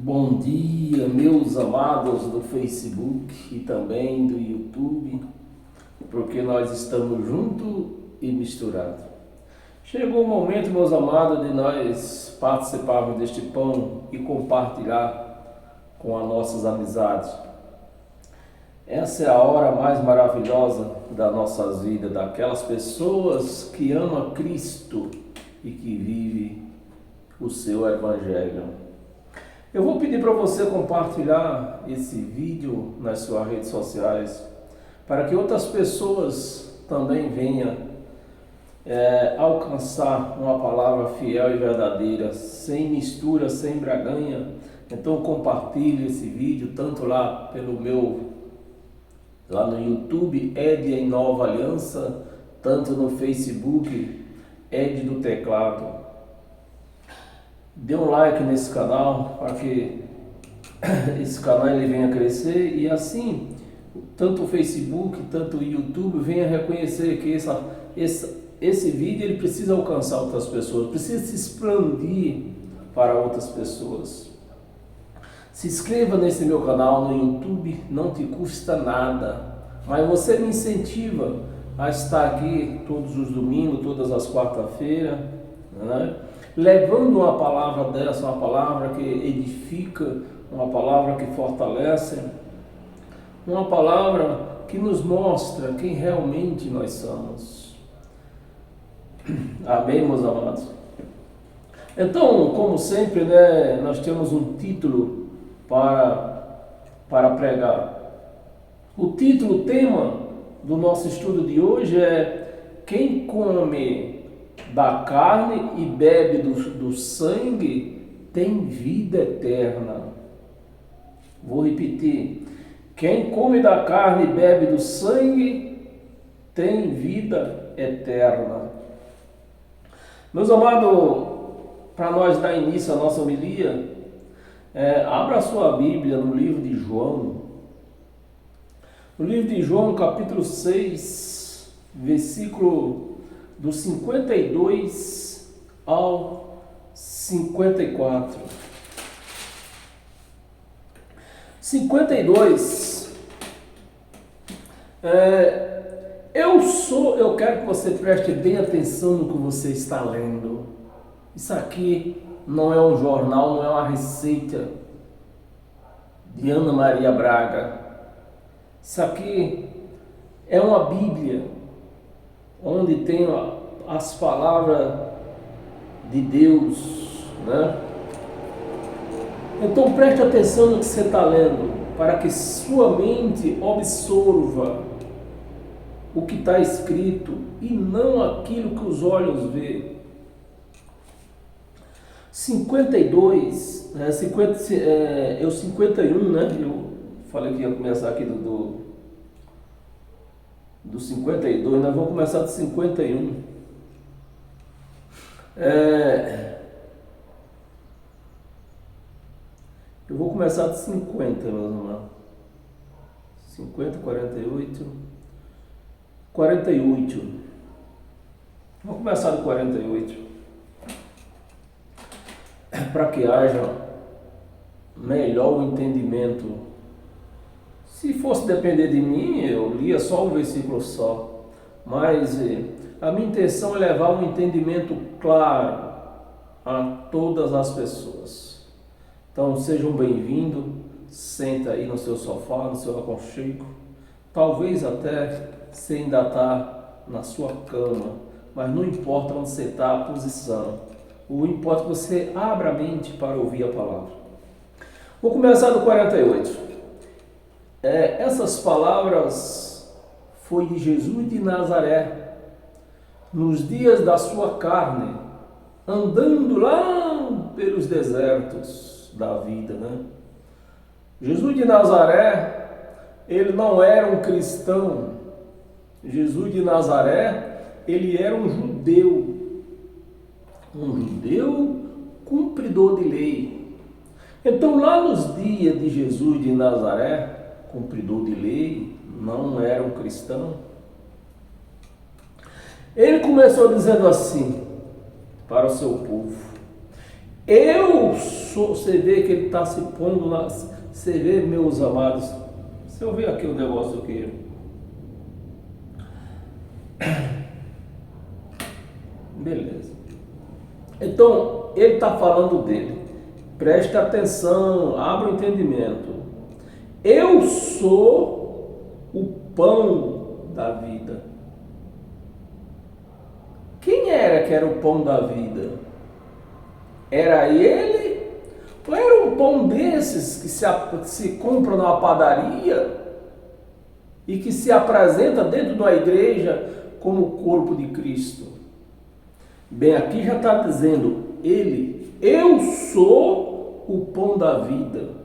Bom dia, meus amados do Facebook e também do YouTube, porque nós estamos juntos e misturados. Chegou o momento, meus amados, de nós participarmos deste pão e compartilhar com as nossas amizades. Essa é a hora mais maravilhosa das nossas vidas, daquelas pessoas que amam Cristo e que vivem o seu Evangelho. Eu vou pedir para você compartilhar esse vídeo nas suas redes sociais, para que outras pessoas também venham alcançar uma palavra fiel e verdadeira, sem mistura, sem braganha. Então compartilhe esse vídeo, tanto lá lá no YouTube, Ed em Nova Aliança, tanto no Facebook, Ed do Teclado. Dê um like nesse canal para que esse canal ele venha crescer e assim tanto o Facebook, tanto o YouTube venha reconhecer que esse vídeo ele precisa alcançar outras pessoas, precisa se expandir para outras pessoas. Se inscreva nesse meu canal no YouTube, não te custa nada, mas você me incentiva a estar aqui todos os domingos, todas as quarta-feiras, né? Levando uma palavra dessa, uma palavra que edifica, uma palavra que fortalece, uma palavra que nos mostra quem realmente nós somos. Amém, meus amados? Então, como sempre, né, nós temos um título para pregar. O título, o tema do nosso estudo de hoje é: quem come da carne e bebe do sangue tem vida eterna. Vou repetir: quem come da carne e bebe do sangue tem vida eterna. Meus amados, para nós dar início à nossa homilia, abra a sua Bíblia no livro de João. No livro de João, capítulo 6, versículo do 52 ao 54. 52. Eu quero que você preste bem atenção no que você está lendo. Isso aqui não é um jornal, não é uma receita de Ana Maria Braga. Isso aqui é uma Bíblia, onde tem as palavras de Deus, né? Então preste atenção no que você está lendo, para que sua mente absorva o que está escrito e não aquilo que os olhos vê. 52, 51, né? Eu falei que ia começar aqui do 52, nós vamos começar do 51. Eu vou começar de 50, meus irmãos. 50, 48. 48. Vamos começar do 48. Para que haja melhor o entendimento. Se fosse depender de mim, eu lia só um versículo só. Mas a minha intenção é levar um entendimento claro a todas as pessoas. Então sejam bem-vindos, senta aí no seu sofá, no seu aconchego. Talvez até você ainda está na sua cama, mas não importa onde você está, a posição. O importa é que você abra a mente para ouvir a palavra. Vou começar do 48. Essas palavras foi de Jesus de Nazaré, nos dias da sua carne, andando lá pelos desertos da vida, né? Jesus de Nazaré, ele não era um cristão. Jesus de Nazaré, ele era um judeu cumpridor de lei. Então lá nos dias de Jesus de Nazaré, cumpridor de lei, não era um cristão. Ele começou dizendo assim para o seu povo: Eu sou, você vê que ele está se pondo lá, você vê, meus amados, se eu ver aqui o negócio aqui, beleza. Então, ele está falando dele. Preste atenção, abra o entendimento. Eu sou o pão da vida. Quem era que era o pão da vida? Era ele? Ou era um pão desses que se compra na padaria e que se apresenta dentro da igreja como o corpo de Cristo? Bem, aqui já está dizendo ele, eu sou o pão da vida.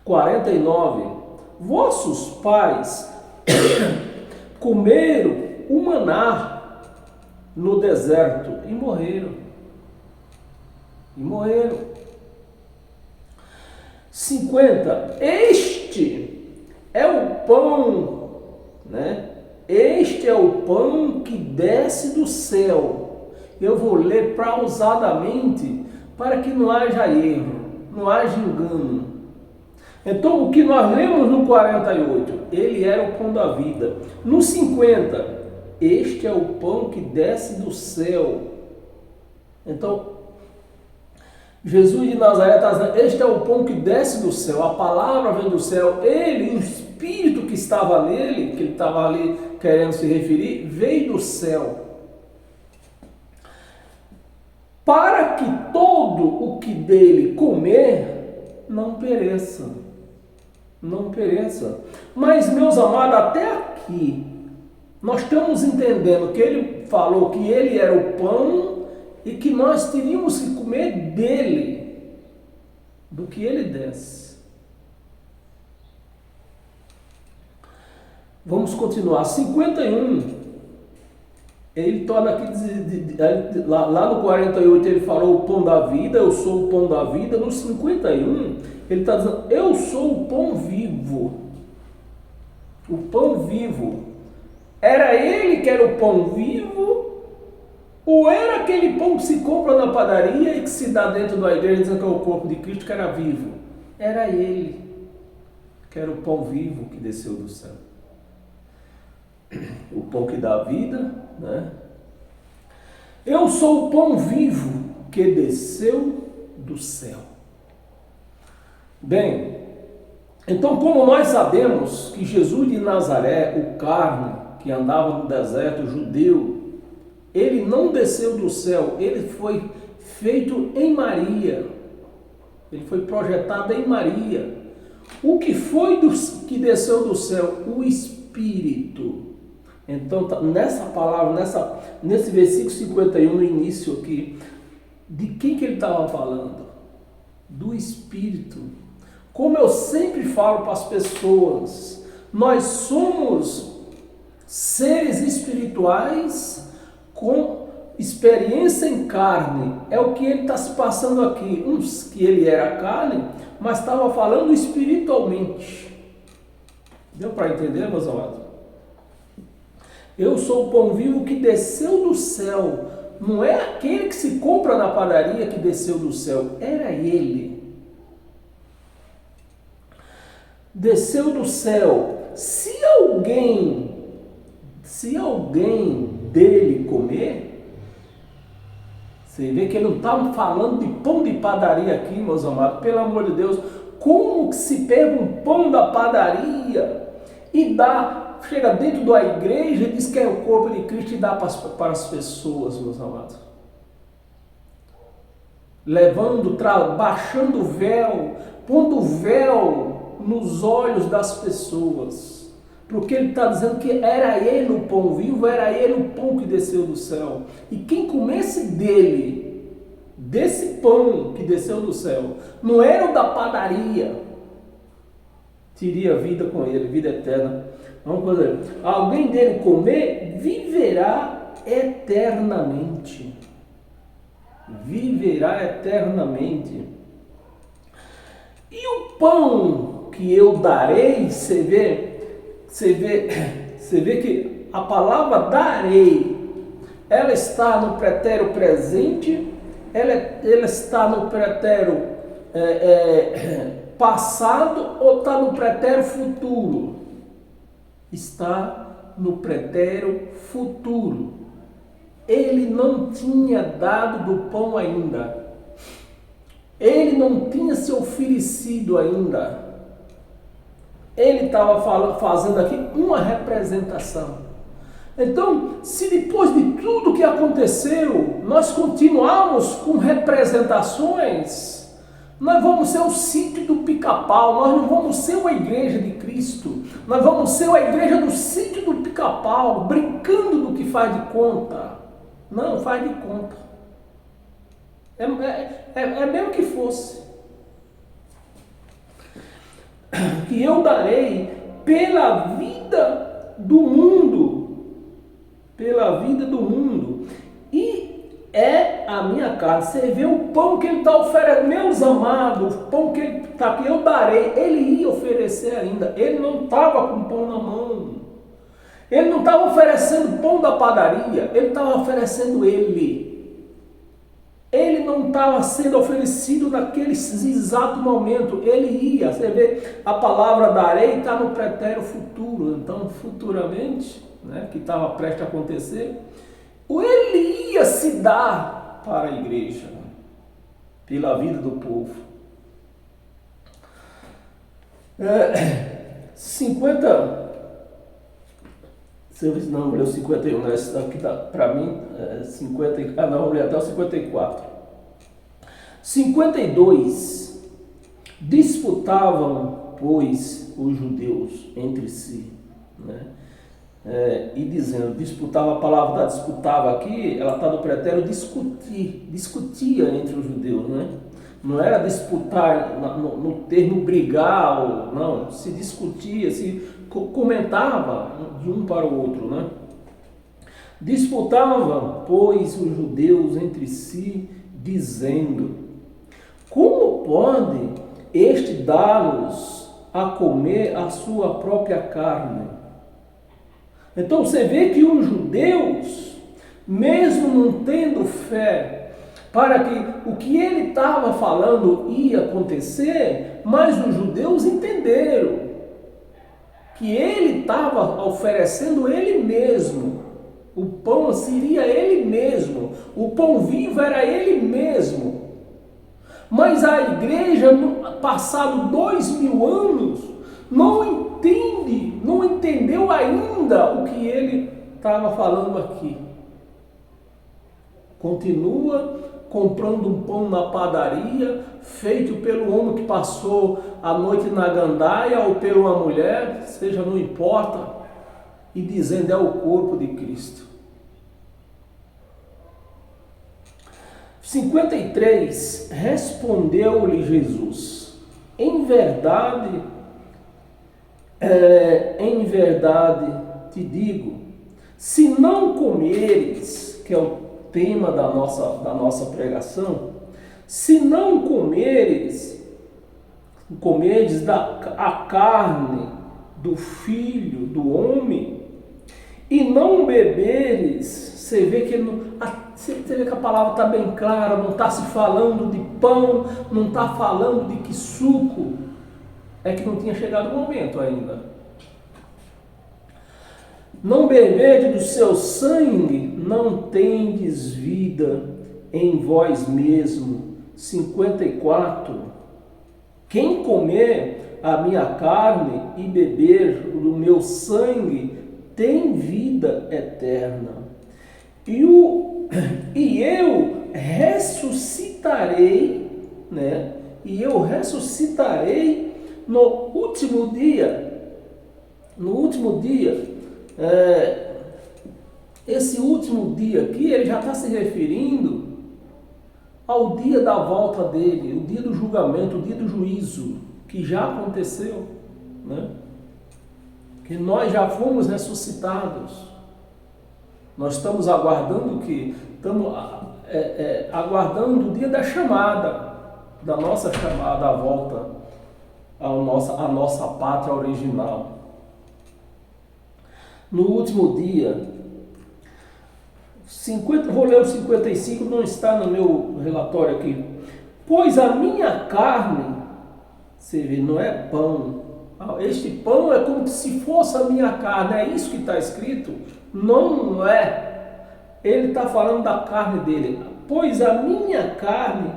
49. Vossos pais comeram o maná no deserto e morreram. 50. Este é o pão, né? Este é o pão que desce do céu. Eu vou ler pausadamente para que não haja erro, não haja engano. Então, o que nós lemos no 48, ele era o pão da vida. No 50, este é o pão que desce do céu. Então, Jesus de Nazaré está dizendo, este é o pão que desce do céu, a palavra vem do céu, ele, o Espírito que estava nele, que ele estava ali querendo se referir, veio do céu. Para que todo o que dele comer não pereça. Não pereça. Mas, meus amados, até aqui, nós estamos entendendo que ele falou que ele era o pão e que nós teríamos que comer dele, do que ele desce. Vamos continuar. 51. Ele torna aqui, lá no 48 ele falou o pão da vida, eu sou o pão da vida. No 51 ele está dizendo, eu sou o pão vivo. O pão vivo. Era ele que era o pão vivo? Ou era aquele pão que se compra na padaria e que se dá dentro da igreja dizendo que é o corpo de Cristo que era vivo? Era ele que era o pão vivo que desceu do céu. O pão que dá vida, né? Eu sou o pão vivo que desceu do céu. Bem, então como nós sabemos que Jesus de Nazaré, o carne que andava no deserto, o judeu, ele não desceu do céu, ele foi feito em Maria. Ele foi projetado em Maria. O que foi que desceu do céu? O Espírito. Então, nessa palavra, nesse versículo 51, no início aqui, de quem que ele estava falando? Do Espírito. Como eu sempre falo para as pessoas, nós somos seres espirituais com experiência em carne. É o que ele está se passando aqui. Uns que ele era carne, mas estava falando espiritualmente. Deu para entender, meus amados? Eu sou o pão vivo que desceu do céu. Não é aquele que se compra na padaria que desceu do céu. Era ele. Desceu do céu. Se alguém dele comer, você vê que ele não está falando de pão de padaria aqui, meus amados. Pelo amor de Deus. Como que se pega um pão da padaria e chega dentro da igreja e diz que é o corpo de Cristo e dá para as pessoas, meus amados? Baixando o véu, pondo o véu nos olhos das pessoas. Porque ele está dizendo que era ele o pão vivo, era ele o pão que desceu do céu. E quem comesse desse pão que desceu do céu, não era o da padaria, teria vida com ele, vida eterna. Vamos fazer. Alguém dele comer, viverá eternamente. Viverá eternamente. E o pão que eu darei, você vê que a palavra darei, ela está no pretérito presente ela está no pretérito passado ou está no pretérito futuro? Está no pretérito futuro. Ele não tinha dado do pão ainda. Ele não tinha se oferecido ainda. Ele estava fazendo aqui uma representação. Então, se depois de tudo que aconteceu, nós continuarmos com representações, nós vamos ser o sítio do Pica-Pau, nós não vamos ser uma igreja de Cristo, nós vamos ser a igreja do sítio do Pica-Pau, brincando do que faz de conta. Não, faz de conta. É mesmo que fosse. Que eu darei pela vida do mundo. Pela vida do mundo. E é a minha carne. Você vê o pão que ele está oferecendo. Meus amados, o pão que ele está aqui, eu darei. Ele ia oferecer ainda. Ele não estava com pão na mão. Ele não estava oferecendo pão da padaria. Ele estava oferecendo ele. Ele não estava sendo oferecido naquele exato momento. Ele ia. Você vê, a palavra darei está no pretérito futuro. Então, futuramente, né, que estava prestes a acontecer, ele ia se dar para a igreja, pela vida do povo. 50... Não, vou ler o 51, né? Esse daqui para mim, 50, não, vamos ler até o 54. 52, disputavam, pois, os judeus entre si, né? E dizendo, disputava, a palavra da disputava aqui, ela está no pretérito discutia entre os judeus, né? Não era disputar no termo brigar, ou, não, se discutia, se comentava de um para o outro, né? Disputavam, pois, os judeus entre si, dizendo: como pode este dar-nos a comer a sua própria carne? Então você vê que os judeus, mesmo não tendo fé para que o que ele estava falando ia acontecer, mas os judeus entenderam que ele estava oferecendo ele mesmo. O pão seria ele mesmo. O pão vivo era ele mesmo. Mas a igreja, passado 2000 anos, não entendeu ainda o que ele estava falando aqui. Continua comprando um pão na padaria, feito pelo homem que passou a noite na gandaia, ou por uma mulher, seja, não importa, e dizendo: é o corpo de Cristo. 53, respondeu-lhe Jesus: em verdade te digo, se não comeres, que é o tema da nossa pregação, se não comeres a carne do Filho do Homem e não beberes, você vê que a palavra está bem clara, não está se falando de pão, não está falando de que suco, é que não tinha chegado o momento ainda. Não beberdes do seu sangue, não tendes vida em vós mesmo. 54. Quem comer a minha carne e beber do meu sangue tem vida eterna. E eu ressuscitarei, né? E eu ressuscitarei no último dia. No último dia. Esse último dia aqui, ele já está se referindo ao dia da volta dele, o dia do julgamento, o dia do juízo, que já aconteceu, né? Que nós já fomos ressuscitados. Nós estamos aguardando aguardando o dia da chamada, da nossa chamada à volta à nossa pátria original. No último dia, vou ler o 55, não está no meu relatório aqui. Pois a minha carne, você vê, não é pão. Este pão é como se fosse a minha carne, é isso que está escrito? Não é. Ele está falando da carne dele. Pois a minha carne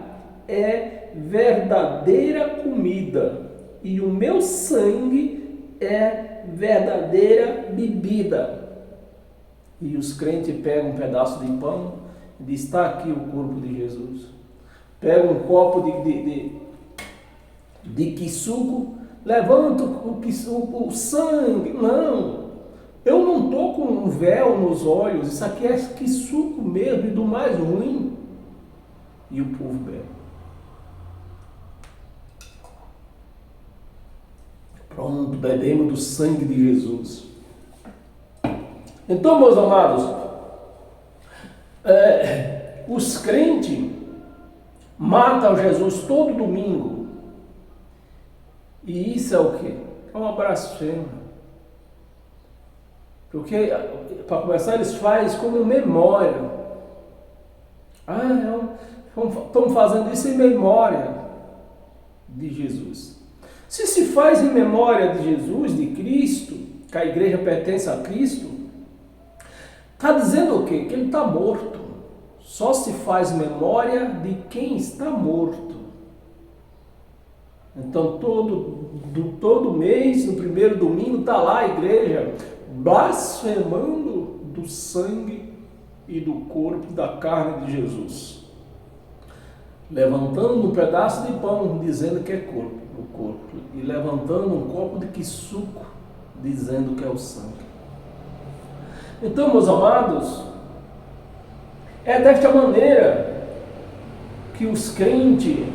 é verdadeira comida e o meu sangue é verdadeira bebida. E os crentes pegam um pedaço de pão e dizem, está aqui o corpo de Jesus. Pega um copo de quisuco, levanta o sangue. Não, eu não estou com um véu nos olhos, isso aqui é quisuco mesmo, e do mais ruim. E o povo bebe. Pronto, bebemos do sangue de Jesus. Então, meus amados, os crentes matam Jesus todo domingo. E isso é o quê? É uma blasfêmia. Porque, para começar, eles fazem como memória. Estamos fazendo isso em memória de Jesus. Se faz em memória de Jesus, de Cristo, que a igreja pertence a Cristo, está dizendo o quê? Que ele está morto. Só se faz memória de quem está morto. Então todo mês, no primeiro domingo, está lá a igreja blasfemando do sangue e do corpo, da carne de Jesus. Levantando um pedaço de pão, dizendo que é corpo, o corpo. E levantando um copo de quisuco, dizendo que é o sangue. Então, meus amados, é desta maneira que os crentes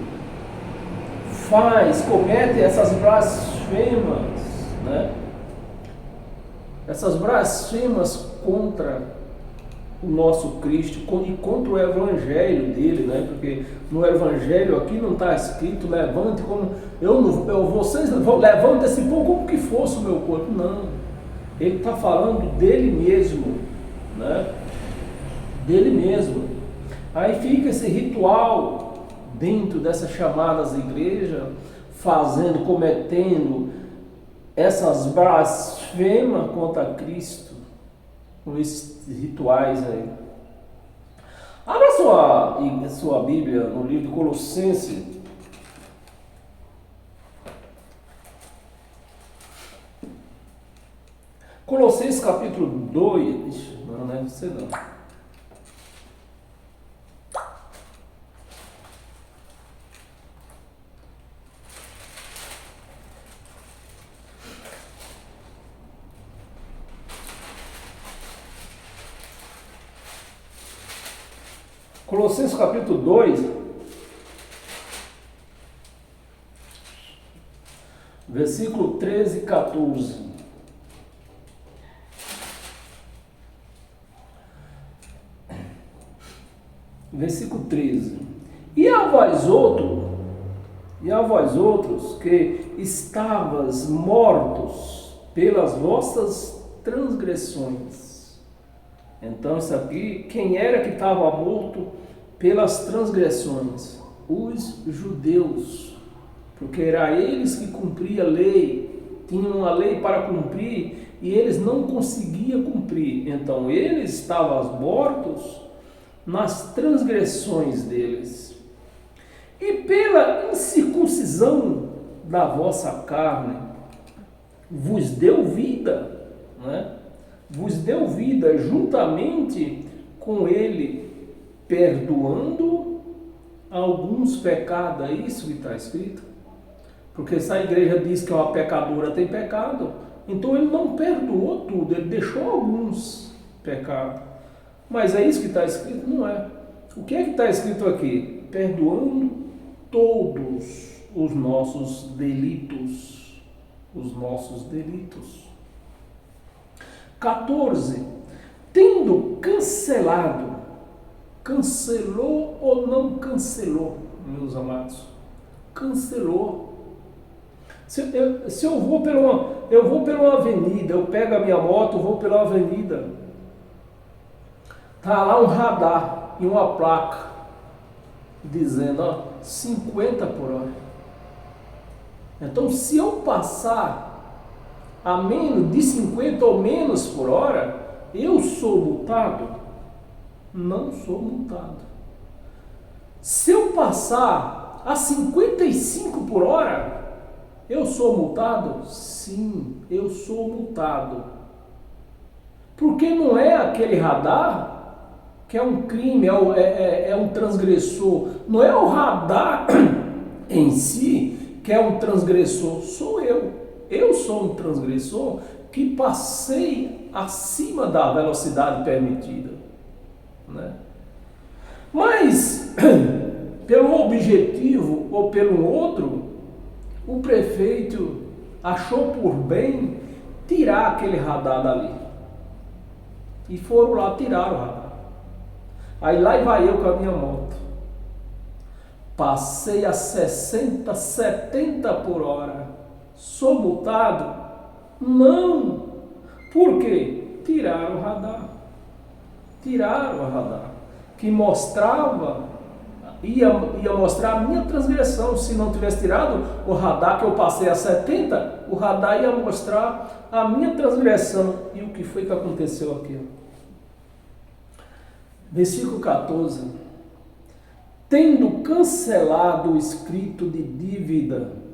cometem essas blasfemas, né? Essas blasfemas contra o nosso Cristo e contra o evangelho dele, né? Porque no evangelho aqui não está escrito levante como vocês levantem esse pão como que fosse o meu corpo. Não, ele está falando dele mesmo, né? Dele mesmo. Aí fica esse ritual dentro dessas chamadas igreja, cometendo essas blasfemas contra Cristo, com esses rituais aí. Abra sua Bíblia no livro de Colossenses. Colossenses capítulo 2, não é você não. Colossenses capítulo 2, versículo 13 e 14. Versículo 13. E a vós outros que estavas mortos pelas vossas transgressões. Então, isso aqui, quem era que estava morto pelas transgressões? Os judeus, porque era eles que cumpriam a lei, tinham uma lei para cumprir e eles não conseguiam cumprir. Então, eles estavam mortos nas transgressões deles. E pela incircuncisão da vossa carne, vos deu vida, né? Vos deu vida juntamente com ele, perdoando alguns pecados. É isso que está escrito. Porque se a igreja diz que uma pecadora tem pecado, então ele não perdoou tudo, ele deixou alguns pecados. Mas é isso que está escrito? Não é. O que é que está escrito aqui? Perdoando todos os nossos delitos. Os nossos delitos. 14. Tendo cancelou ou não cancelou, meus amados? Cancelou. Se eu vou pela uma avenida, eu pego a minha moto, vou pela avenida. Tá lá um radar e uma placa dizendo, ó, 50 por hora. Então, se eu passar a menos de 50 ou menos por hora, eu sou multado? Não sou multado. Se eu passar a 55 por hora, eu sou multado? Sim, eu sou multado. Porque não é aquele radar que é um crime, é um transgressor. Não é o radar em si que é um transgressor, sou eu. Eu sou um transgressor que passei acima da velocidade permitida, né? Mas, pelo objetivo ou pelo outro, o prefeito achou por bem tirar aquele radar dali. E foram lá tirar o radar. Aí lá vai eu com a minha moto. Passei a 60, 70 por hora. Sou multado? Não. Por quê? Tiraram o radar. Tiraram o radar. Que mostrava, ia mostrar a minha transgressão. Se não tivesse tirado o radar que eu passei a 70, o radar ia mostrar a minha transgressão. E o que foi que aconteceu aqui? Versículo 14. Tendo cancelado o escrito de dívida.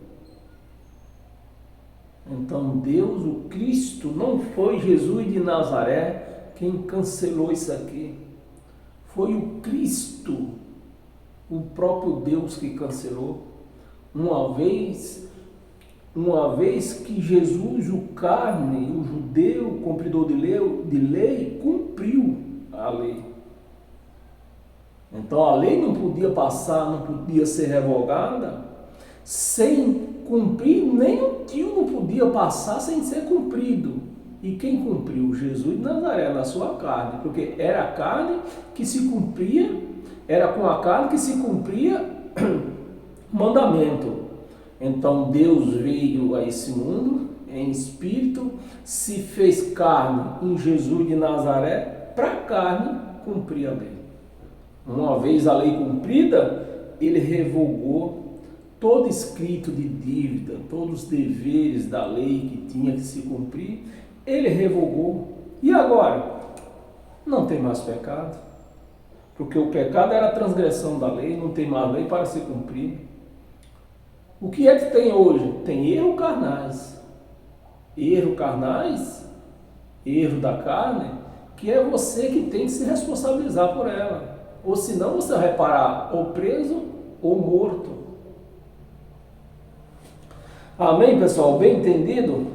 Então Deus, o Cristo, não foi Jesus de Nazaré quem cancelou isso aqui. Foi o Cristo, o próprio Deus que cancelou. Uma vez que Jesus, o carne, o judeu, cumpridor de lei, cumpriu a lei. Então a lei não podia passar, não podia ser revogada sem cumprir, nem o tio não podia passar sem ser cumprido. E quem cumpriu? Jesus de Nazaré, na sua carne, porque era a carne que se cumpria, era com a carne que se cumpria mandamento. Então Deus veio a esse mundo em espírito, se fez carne em Jesus de Nazaré, para a carne cumprir a lei. Uma vez a lei cumprida, ele revogou todo escrito de dívida, todos os deveres da lei que tinha que se cumprir, ele revogou. E agora? Não tem mais pecado, porque o pecado era a transgressão da lei, não tem mais lei para se cumprir. O que é que tem hoje? Tem erro carnais. Erro carnais, erro da carne, que é você que tem que se responsabilizar por ela. Ou senão você vai parar ou preso ou morto. Amém, pessoal? Bem entendido?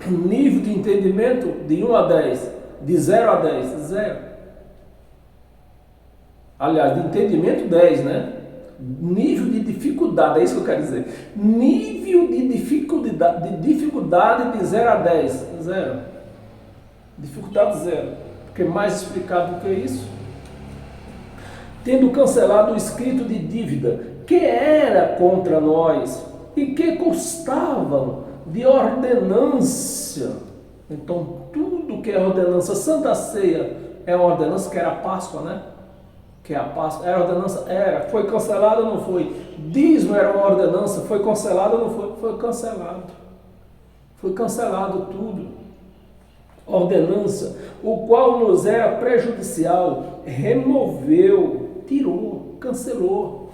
Nível de entendimento de 1 a 10. De 0 a 10. 0. Aliás, de entendimento 10, né? Nível de dificuldade, é isso que eu quero dizer. Nível de dificuldade de 0 a 10. 0. Dificuldade 0. Porque mais explicado do que isso? Tendo cancelado o escrito de dívida que era contra nós e que custavam de ordenância. Então, tudo que é ordenança, Santa Ceia é uma ordenança, que era a Páscoa, né? Que é a Páscoa, era ordenança? Era. Foi cancelado ou não foi? Dízimo era uma ordenança, foi cancelado ou não foi? Foi cancelado. Foi cancelado tudo. Ordenança, o qual nos era prejudicial, removeu, tirou, cancelou.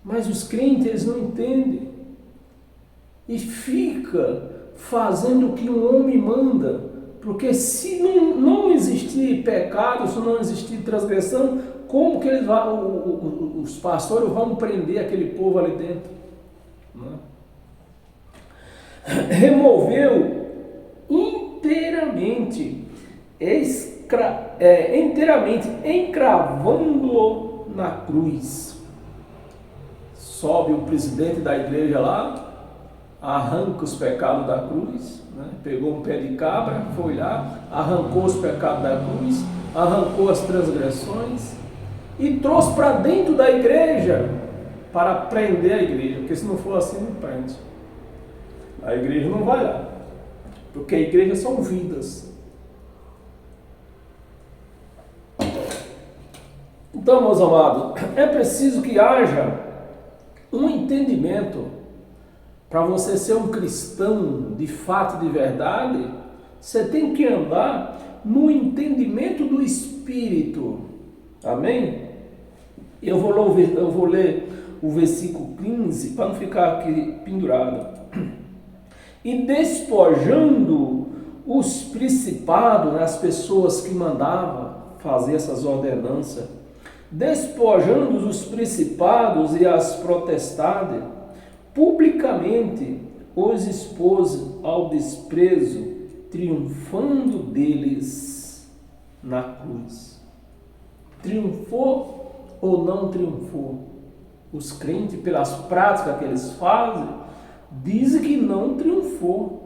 Mas os crentes, eles não entendem. E fica fazendo o que um homem manda. Porque se não existir pecado, se não existir transgressão, como que eles vão, os pastores vão prender aquele povo ali dentro? Não é? Removeu inteiramente, encravando-o na cruz. Sobe o presidente da igreja lá, arranca os pecados da cruz, né? Pegou um pé de cabra, foi lá, arrancou os pecados da cruz, arrancou as transgressões e trouxe para dentro da igreja para prender a igreja, porque se não for assim, não prende. A igreja não vai lá, porque a igreja são vidas. Então, meus amados, é preciso que haja um entendimento para você ser um cristão de fato, de verdade. Você tem que andar no entendimento do Espírito. Amém? Eu vou ler o versículo 15 para não ficar aqui pendurado. E despojando os principados, né, as pessoas que mandavam fazer essas ordenanças, despojando os principados e as potestades, publicamente os expôs ao desprezo, triunfando deles na cruz. Triunfou ou não triunfou? Os crentes, pelas práticas que eles fazem, dizem que não triunfou.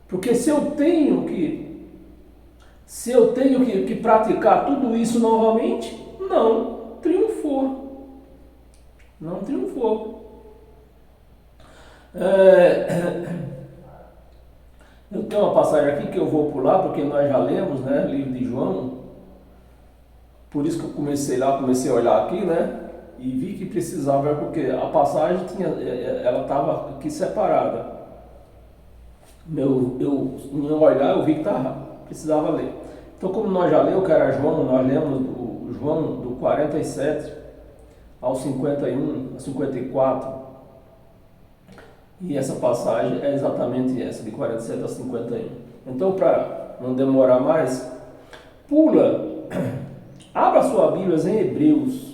Porque se eu tenho que praticar tudo isso novamente, não triunfou. Não triunfou. Eu tenho uma passagem aqui que eu vou pular, porque nós já lemos, né, livro de João. Por isso que eu comecei a olhar aqui, né? E vi que precisava, porque a passagem ela estava aqui separada. Em olhar, eu vi que precisava ler. Então, como nós já lemos, que era João, nós lemos o João do 47 ao 51, ao 54. E essa passagem é exatamente essa, de 47 a 51. Então, para não demorar mais, abra sua Bíblia em Hebreus.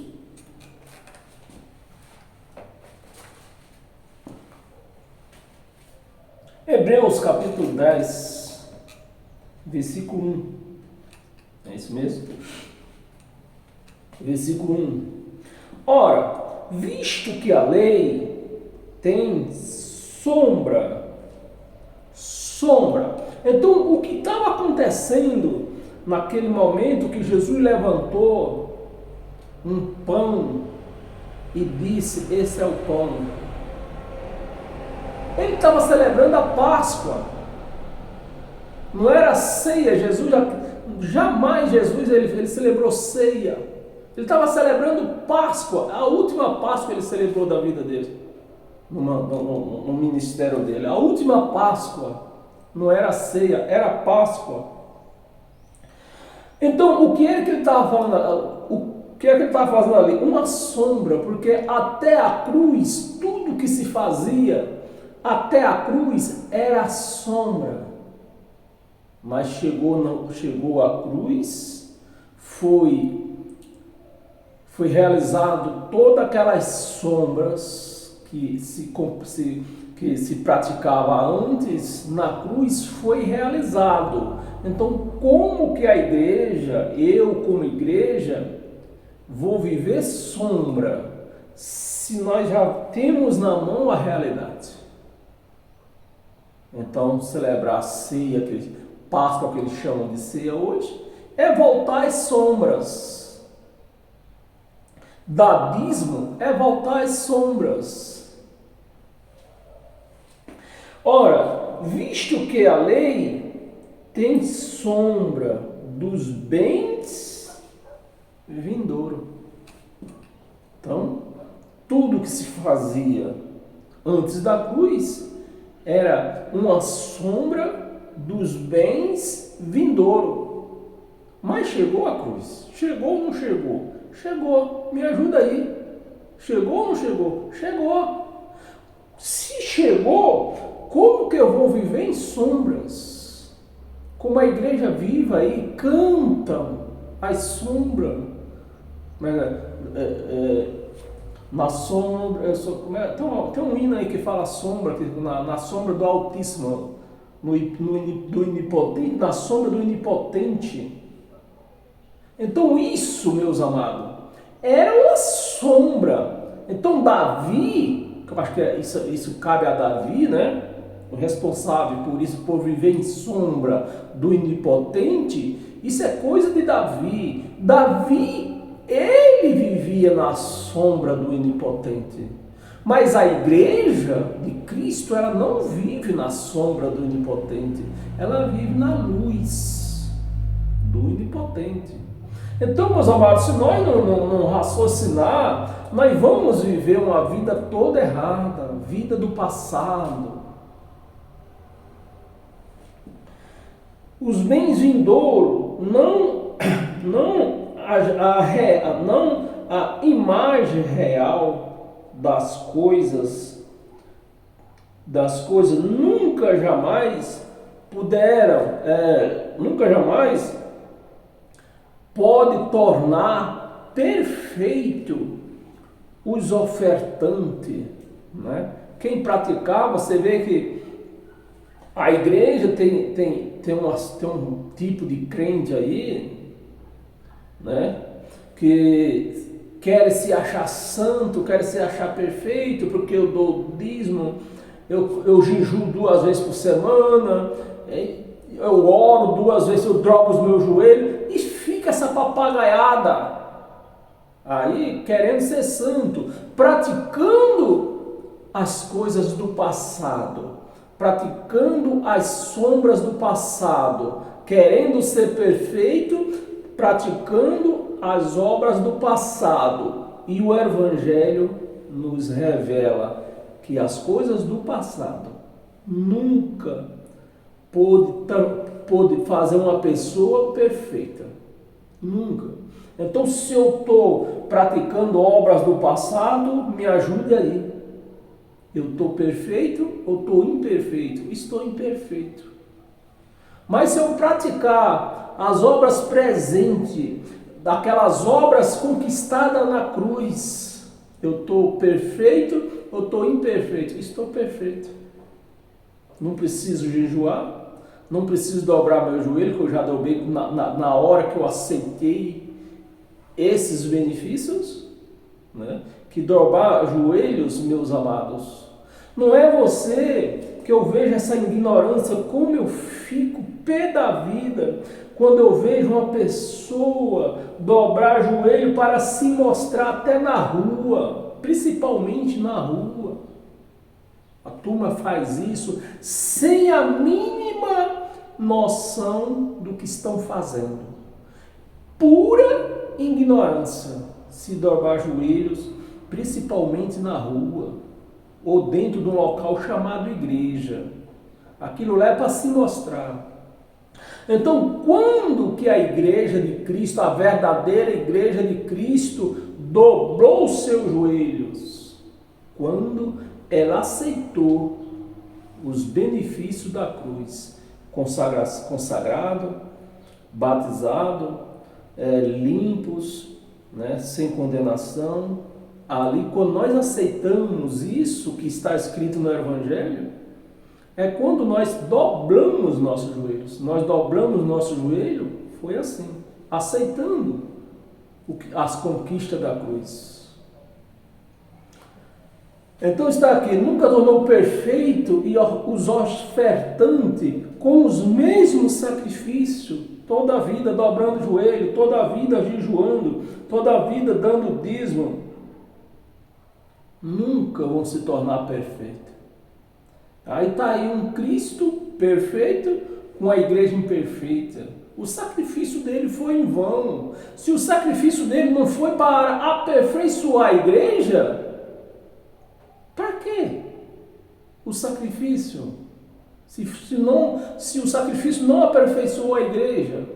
Hebreus capítulo 10, versículo 1. É isso mesmo? Versículo 1. Ora, visto que a lei tem sombra. Então, o que estava acontecendo naquele momento que Jesus levantou um pão e disse: esse é o pão. Ele estava celebrando a Páscoa. Não era ceia. Jamais Jesus ele celebrou ceia. Ele estava celebrando Páscoa. A última Páscoa ele celebrou da vida dele. No ministério dele. A última Páscoa. Não era ceia, era Páscoa. Então, o que é que ele estava falando? O que é que ele estava fazendo ali? Uma sombra. Porque até a cruz, tudo que se fazia até a cruz era sombra, mas chegou a cruz, foi realizado todas aquelas sombras que se praticava antes, na cruz foi realizado. Então, como que a igreja, eu como igreja, vou viver sombra, se nós já temos na mão a realidade? Então, celebrar a ceia, Páscoa que eles chamam de ceia hoje, é voltar às sombras. Dadismo é voltar às sombras. Ora, visto que a lei tem sombra dos bens vindouro. Então, tudo que se fazia antes da cruz era uma sombra dos bens vindouro. Mas chegou a cruz. Chegou ou não chegou? Chegou. Me ajuda aí. Chegou ou não chegou? Chegou. Se chegou, como que eu vou viver em sombras? Como a igreja viva aí, cantam as sombras. Na sombra, tem um hino aí que fala sombra, na sombra do Altíssimo, do Onipotente, na sombra do Onipotente. Então isso, meus amados, era uma sombra. Então Davi, eu acho que isso cabe a Davi, né? O responsável por isso, por viver em sombra do Onipotente, isso é coisa de Davi. Davi, ele vivia na sombra do Onipotente. Mas a igreja de Cristo, ela não vive na sombra do Onipotente. Ela vive na luz do Onipotente. Então, meus amados, se nós não raciocinar, nós vamos viver uma vida toda errada, vida do passado. Os bens vindouros, não a imagem real das coisas nunca jamais nunca jamais pode tornar perfeito os ofertantes, né? Quem praticar, você vê que a igreja tem um tipo de crente aí, né? Que quer se achar santo, quer se achar perfeito, porque eu dou dízimo, eu jejuo 2 vezes por semana, eu oro 2 vezes, eu drogo os meus joelhos, e fica essa papagaiada aí querendo ser santo, praticando as coisas do passado, praticando as sombras do passado, querendo ser perfeito, praticando as obras do passado. E o Evangelho nos revela que as coisas do passado nunca pôde fazer uma pessoa perfeita. Nunca. Então, se eu estou praticando obras do passado, me ajude aí. Eu estou perfeito ou estou imperfeito? Estou imperfeito. Mas se eu praticar as obras presentes, daquelas obras conquistadas na cruz, eu estou perfeito ou estou imperfeito? Estou perfeito. Não preciso jejuar, não preciso dobrar meu joelho, que eu já dobrei na hora que eu aceitei esses benefícios, né? Que dobrar joelhos, meus amados, não é você que eu vejo essa ignorância, como eu fico pé da vida quando eu vejo uma pessoa dobrar joelho para se mostrar até na rua, principalmente na rua. A turma faz isso sem a mínima noção do que estão fazendo. Pura ignorância, se dobrar joelhos, principalmente na rua ou dentro de um local chamado igreja. Aquilo lá é para se mostrar. Então, quando que a igreja de Cristo, a verdadeira igreja de Cristo, dobrou os seus joelhos? Quando ela aceitou os benefícios da cruz, consagrado, batizado, limpos, né, sem condenação. Ali, quando nós aceitamos isso que está escrito no Evangelho, é quando nós dobramos nossos joelhos. Nós dobramos nosso joelho, foi assim, aceitando as conquistas da cruz. Então está aqui, nunca tornou perfeito e os ofertantes com os mesmos sacrifícios, toda a vida dobrando o joelho, toda a vida jejuando, toda a vida dando dízimo, nunca vão se tornar perfeitos. Aí está aí um Cristo perfeito com a igreja imperfeita. O sacrifício dele foi em vão. Se o sacrifício dele não foi para aperfeiçoar a igreja, para quê o sacrifício? Se o sacrifício não aperfeiçoou a igreja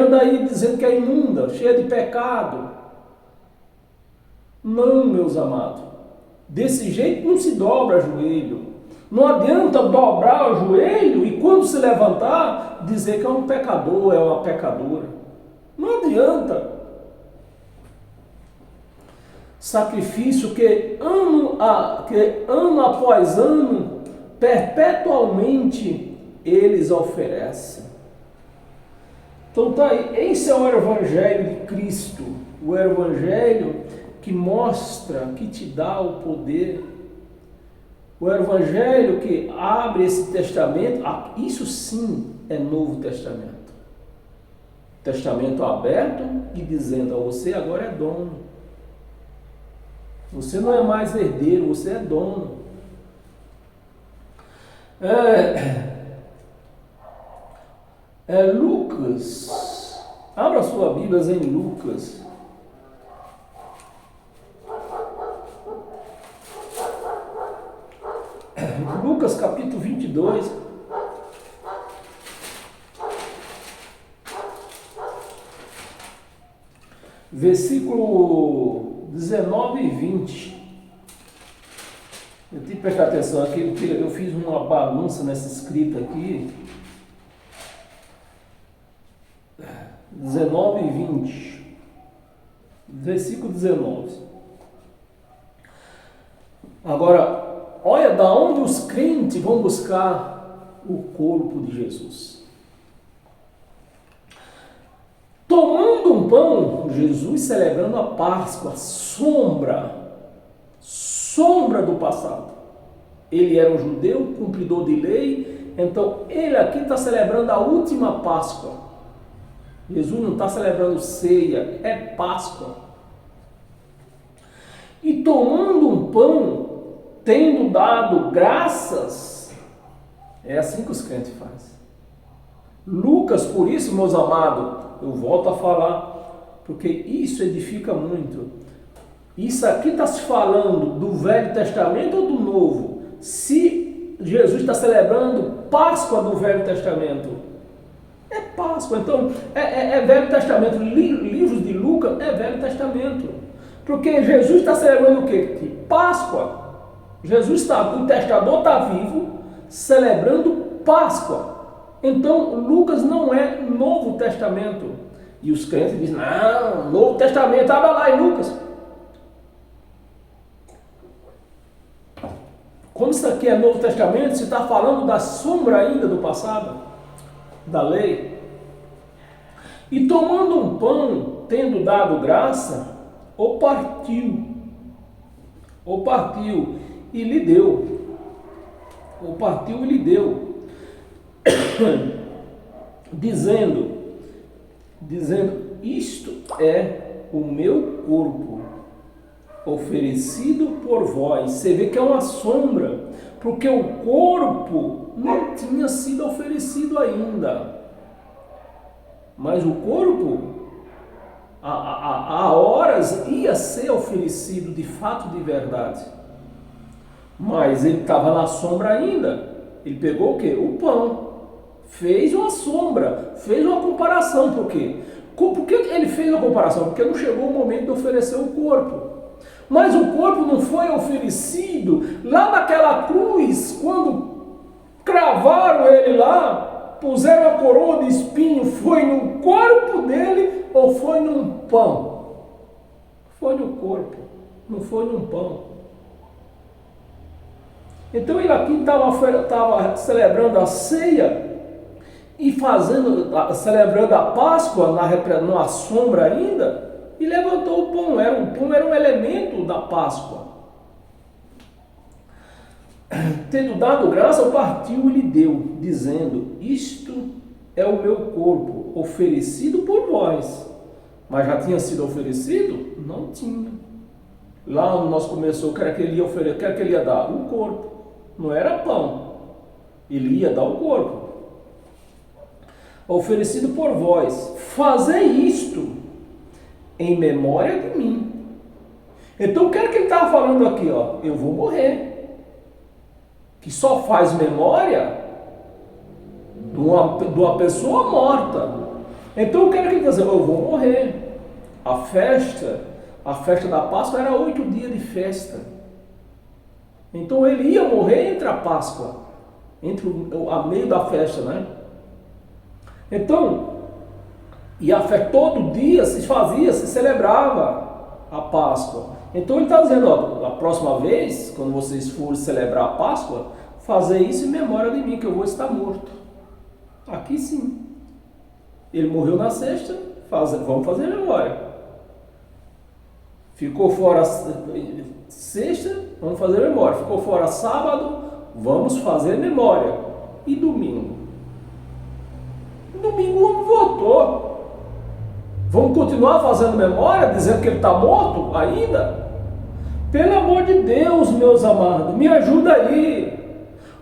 anda aí dizendo que é imunda, cheia de pecado. Não, meus amados, desse jeito não se dobra joelho. Não adianta dobrar o joelho e quando se levantar, dizer que é um pecador, é uma pecadora. Não adianta. Sacrifício que ano após ano, perpetualmente, eles oferecem. Então tá aí, esse é o Evangelho de Cristo, o Evangelho que mostra, que te dá o poder, o Evangelho que abre esse testamento. Isso sim é Novo Testamento, testamento aberto e dizendo a você agora é dono, você não é mais herdeiro, você é dono. Lucas Abra sua Bíblia em Lucas. Lucas capítulo 22. Versículo 19 e 20. Eu tenho que prestar atenção aqui, porque eu fiz uma bagunça nessa escrita aqui. 19 e 20. Versículo 19. Agora, olha da onde os crentes vão buscar o corpo de Jesus. Tomando um pão, Jesus celebrando a Páscoa, sombra do passado. Ele era um judeu, cumpridor de lei, então ele aqui está celebrando a última Páscoa. Jesus não está celebrando ceia, é Páscoa. E tomando um pão, tendo dado graças, é assim que os crentes fazem. Lucas, por isso, meus amados, eu volto a falar, porque isso edifica muito. Isso aqui está se falando do Velho Testamento ou do Novo? Se Jesus está celebrando Páscoa do Velho Testamento, é Páscoa, então é Velho Testamento. Livros de Lucas é Velho Testamento, porque Jesus está celebrando o quê? Páscoa. Jesus está, o testador está vivo, celebrando Páscoa. Então, Lucas não é Novo Testamento. E os crentes dizem, não, Novo Testamento, abra lá em Lucas. Como isso aqui é Novo Testamento, se está falando da sombra ainda do passado, da lei. E tomando um pão, tendo dado graça, o partiu e lhe deu. O partiu e lhe deu. dizendo, isto é o meu corpo, oferecido por vós. Você vê que é uma sombra, porque o corpo não tinha sido oferecido ainda. Mas o corpo, há horas, ia ser oferecido de fato, de verdade. Mas ele estava na sombra ainda. Ele pegou o quê? O pão. Fez uma sombra, fez uma comparação. Por quê? Por que ele fez a comparação? Porque não chegou o momento de oferecer o corpo. Mas o corpo não foi oferecido lá naquela cruz, quando cravaram ele lá, puseram a coroa de espinho, foi no corpo dele ou foi num pão? Foi no corpo, não foi num pão. Então ele aqui estava celebrando a ceia e celebrando a Páscoa numa sombra ainda, e levantou o pão. O pão era um elemento da Páscoa. Tendo dado graça, partiu e lhe deu, dizendo, isto é o meu corpo, oferecido por vós. Mas já tinha sido oferecido? Não tinha. Lá onde nós começou, o que era que ele ia oferecer? O que era que ele ia dar? O corpo. Não era pão. Ele ia dar o corpo. Oferecido por vós. Fazei isto em memória de mim. Então o que era que ele estava falando aqui? Eu vou morrer. Que só faz memória de uma pessoa morta. Então o que era que ele estava dizendo? Eu vou morrer. A festa da Páscoa era 8 dias de festa. Então ele ia morrer entre a Páscoa, a meio da festa, né? Então, e a festa todo dia se celebrava a Páscoa. Então ele está dizendo, a próxima vez, quando vocês forem celebrar a Páscoa, fazer isso em memória de mim, que eu vou estar morto. Aqui sim. Ele morreu na sexta, vamos fazer memória. Ficou fora sexta, vamos fazer memória. Ficou fora sábado, vamos fazer memória. E domingo? Domingo o homem voltou. Vamos continuar fazendo memória, dizendo que ele está morto ainda? Pelo amor de Deus, meus amados, me ajuda aí.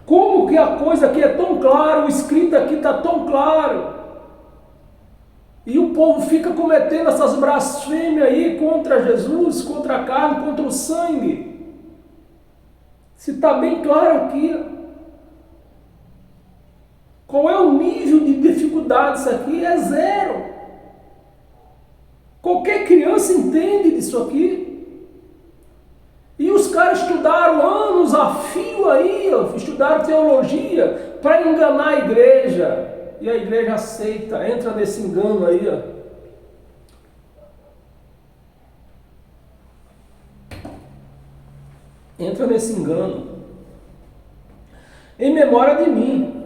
Como que a coisa aqui é tão clara, o escrito aqui está tão claro. E o povo fica cometendo essas blasfêmias aí contra Jesus, contra a carne, contra o sangue. Se está bem claro aqui, qual é o nível de dificuldade disso aqui? É zero. Qualquer criança entende disso aqui. E os caras estudaram anos a fio aí, estudaram teologia para enganar a igreja. E a igreja aceita, entra nesse engano aí, Entra nesse engano. Em memória de mim.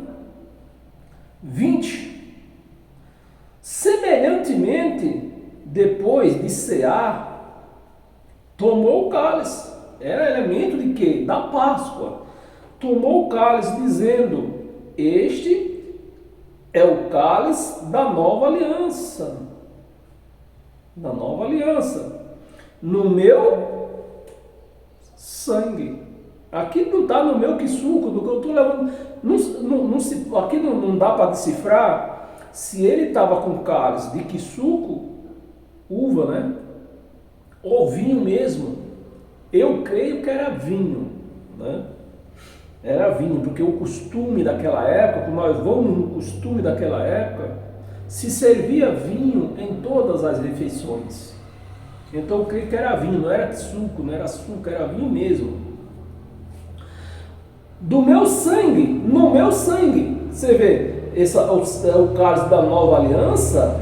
20. Semelhantemente, depois de cear, tomou o cálice. Era elemento de quê? Da Páscoa. Tomou o cálice, dizendo: este é o cálice da nova aliança. Da nova aliança. No meu sangue. Aqui não está no meu que suco, do que eu estou levando. Aqui não dá para decifrar se ele estava com cálice de que suco, uva, né? Ou vinho mesmo. Eu creio que era vinho, né? Era vinho, porque o costume daquela época, quando nós vamos no costume daquela época, se servia vinho em todas as refeições. Então eu creio que era vinho, não era suco, não era açúcar, era vinho mesmo. Do meu sangue, no meu sangue, você vê, esse é o cálice da nova aliança,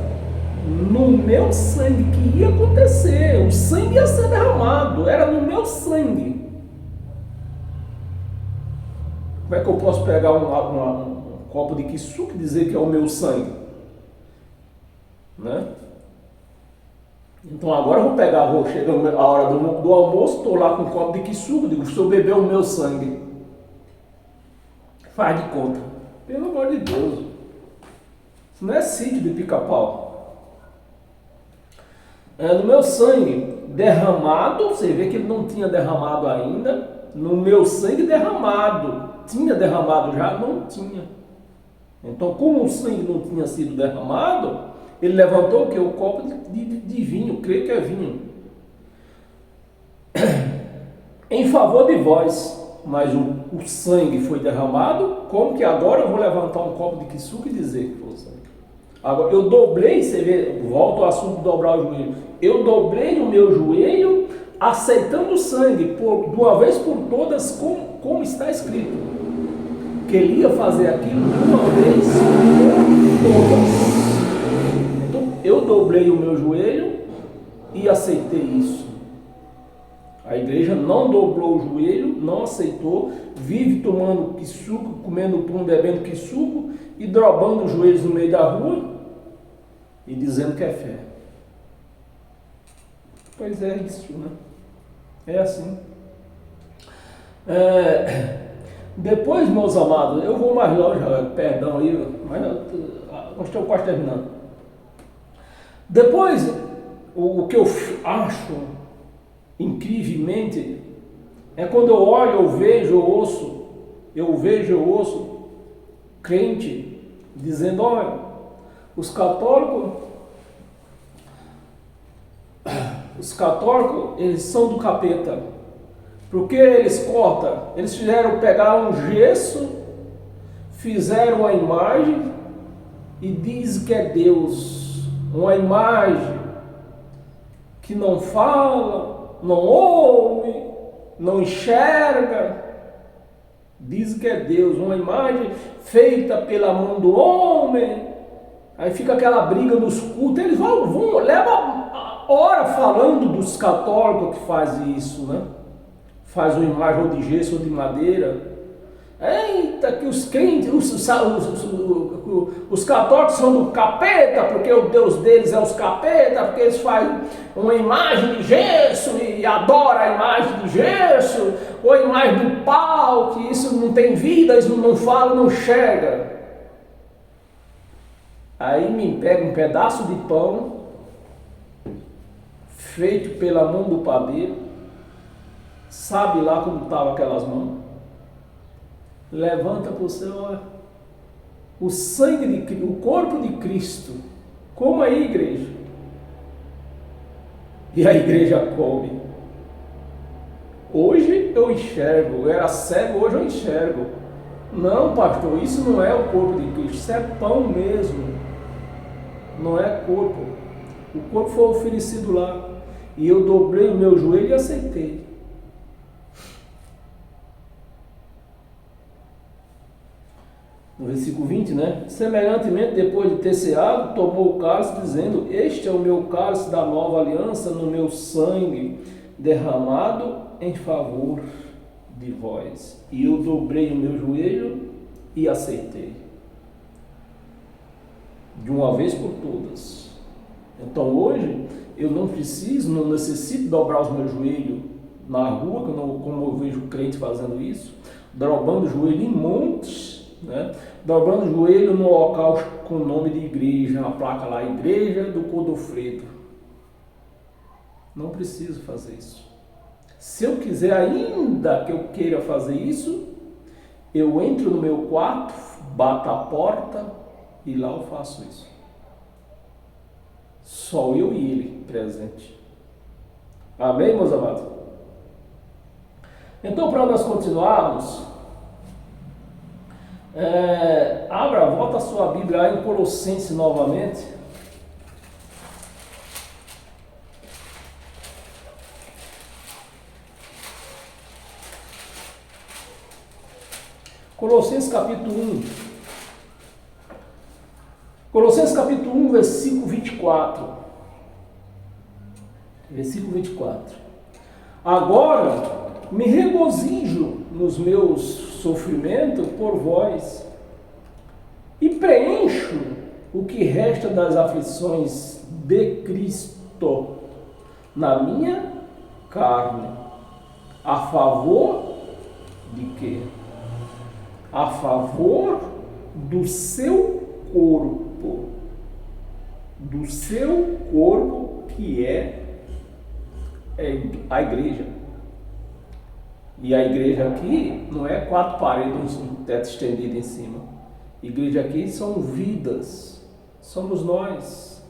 no meu sangue que ia acontecer, o sangue ia ser derramado, era no meu sangue. Como é que eu posso pegar um copo de quissuco e dizer que é o meu sangue? Né? Então agora eu vou pegar, chega a hora do almoço, estou lá com um copo de quissuco, digo, se eu beber o meu sangue, faz de conta. Pelo amor de Deus. Isso não é sítio de pica-pau. É no meu sangue derramado, você vê que ele não tinha derramado ainda, no meu sangue derramado. Tinha derramado já? Não tinha. Então, como o sangue não tinha sido derramado, ele levantou o que? O copo de vinho, creio que é vinho. Em favor de vós, mas o sangue foi derramado, como que agora eu vou levantar um copo de quissuco e dizer que foi o sangue? Agora, eu dobrei, você vê, volta ao assunto de dobrar o joelho. Eu dobrei o meu joelho, aceitando o sangue, de uma vez por todas, como está escrito. Que ele ia fazer aquilo de uma vez por todas. Então, eu dobrei o meu joelho e aceitei isso. A igreja não dobrou o joelho, não aceitou, vive tomando quissuco, comendo pão, bebendo quissuco e dobrando os joelhos no meio da rua e dizendo que é fé. Pois é isso, né? É assim. Depois, meus amados, eu vou mais longe, perdão aí, mas nós estamos quase terminando. Depois, o que eu acho incrivelmente é quando eu olho, eu vejo, ouço crente dizendo: olha, os católicos, eles são do capeta. Porque eles cortam, eles pegar um gesso, fizeram uma imagem e diz que é Deus. Uma imagem que não fala, não ouve, não enxerga, diz que é Deus. Uma imagem feita pela mão do homem. Aí fica aquela briga nos cultos, eles levam hora falando dos católicos que fazem isso, né? Faz uma imagem ou de gesso ou de madeira. Eita, que os crentes, os católicos são do capeta, porque o Deus deles é os capeta, porque eles fazem uma imagem de gesso e adoram a imagem de gesso, ou a imagem do pau, que isso não tem vida, isso não fala, não enxerga. Aí me pega um pedaço de pão, feito pela mão do padeiro, sabe lá como estavam aquelas mãos, levanta para o céu, olha, o sangue de Cristo, o corpo de Cristo, Como aí, igreja? E a igreja come. Hoje eu enxergo, eu era cego, hoje eu enxergo. Não, pastor, isso não é o corpo de Cristo, isso é pão mesmo. Não é corpo. O corpo foi oferecido lá. E eu dobrei o meu joelho e aceitei. No versículo 20, né? Semelhantemente, depois de ter ceado, tomou o cálice, dizendo: Este é o meu cálice da nova aliança, no meu sangue, derramado em favor de vós. E eu dobrei o meu joelho e aceitei. De uma vez por todas. Então hoje, eu não necessito dobrar os meus joelhos na rua, como eu vejo crente fazendo isso, dobrando o joelho em montes, né? Dobrando o joelho no local com o nome de igreja, a placa lá, Igreja do Codofredo. Não preciso fazer isso. Se eu quiser, ainda que eu queira fazer isso, eu entro no meu quarto, bato a porta e lá eu faço isso. Só eu e ele presente. Amém, meus amados? Então, para nós continuarmos, volta a sua Bíblia lá em Colossenses novamente. Colossenses capítulo 1. Colossenses capítulo 1, versículo 24. Versículo 24. Agora me regozijo nos meus sofrimentos por vós e preencho o que resta das aflições de Cristo na minha carne, a favor de quê? A favor do seu corpo, que é a igreja. E a igreja aqui não é 4 paredes, um teto estendido em cima. Igreja aqui são vidas, somos nós.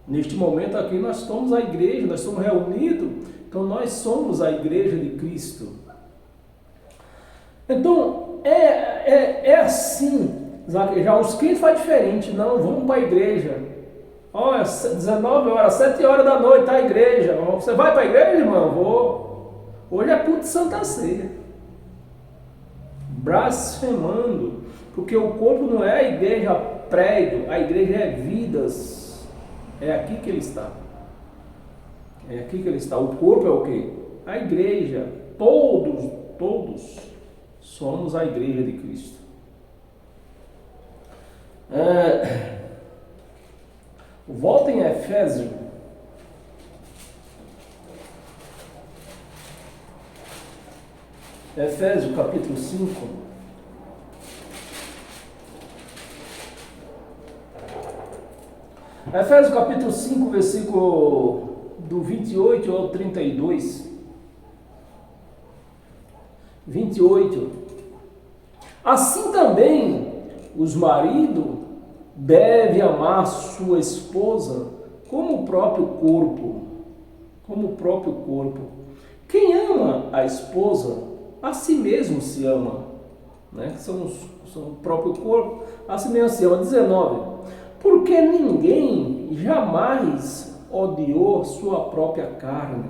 Neste momento aqui nós somos a igreja, nós somos reunidos, então nós somos a igreja de Cristo. Então, é assim, já os crentes fazem diferente, não, vamos para a igreja. Olha, 19 horas, 7 horas da noite, tá a igreja. Você vai para a igreja, irmão? Vou. Hoje é culto de Santa Ceia. Blasfemando, porque o corpo não é a igreja prédio, a igreja é vidas. É aqui que ele está. É aqui que ele está. O corpo é o quê? A igreja. Todos somos a igreja de Cristo. Volta em Efésios. Efésios capítulo 5. Efésios capítulo 5, versículo do 28 ao 32. 28. Assim também os maridos devem amar sua esposa como o próprio corpo. Como o próprio corpo. Quem ama a esposa, a si mesmo se ama. Né? São o próprio corpo, a si mesmo se ama. 19. Porque ninguém jamais odiou sua própria carne.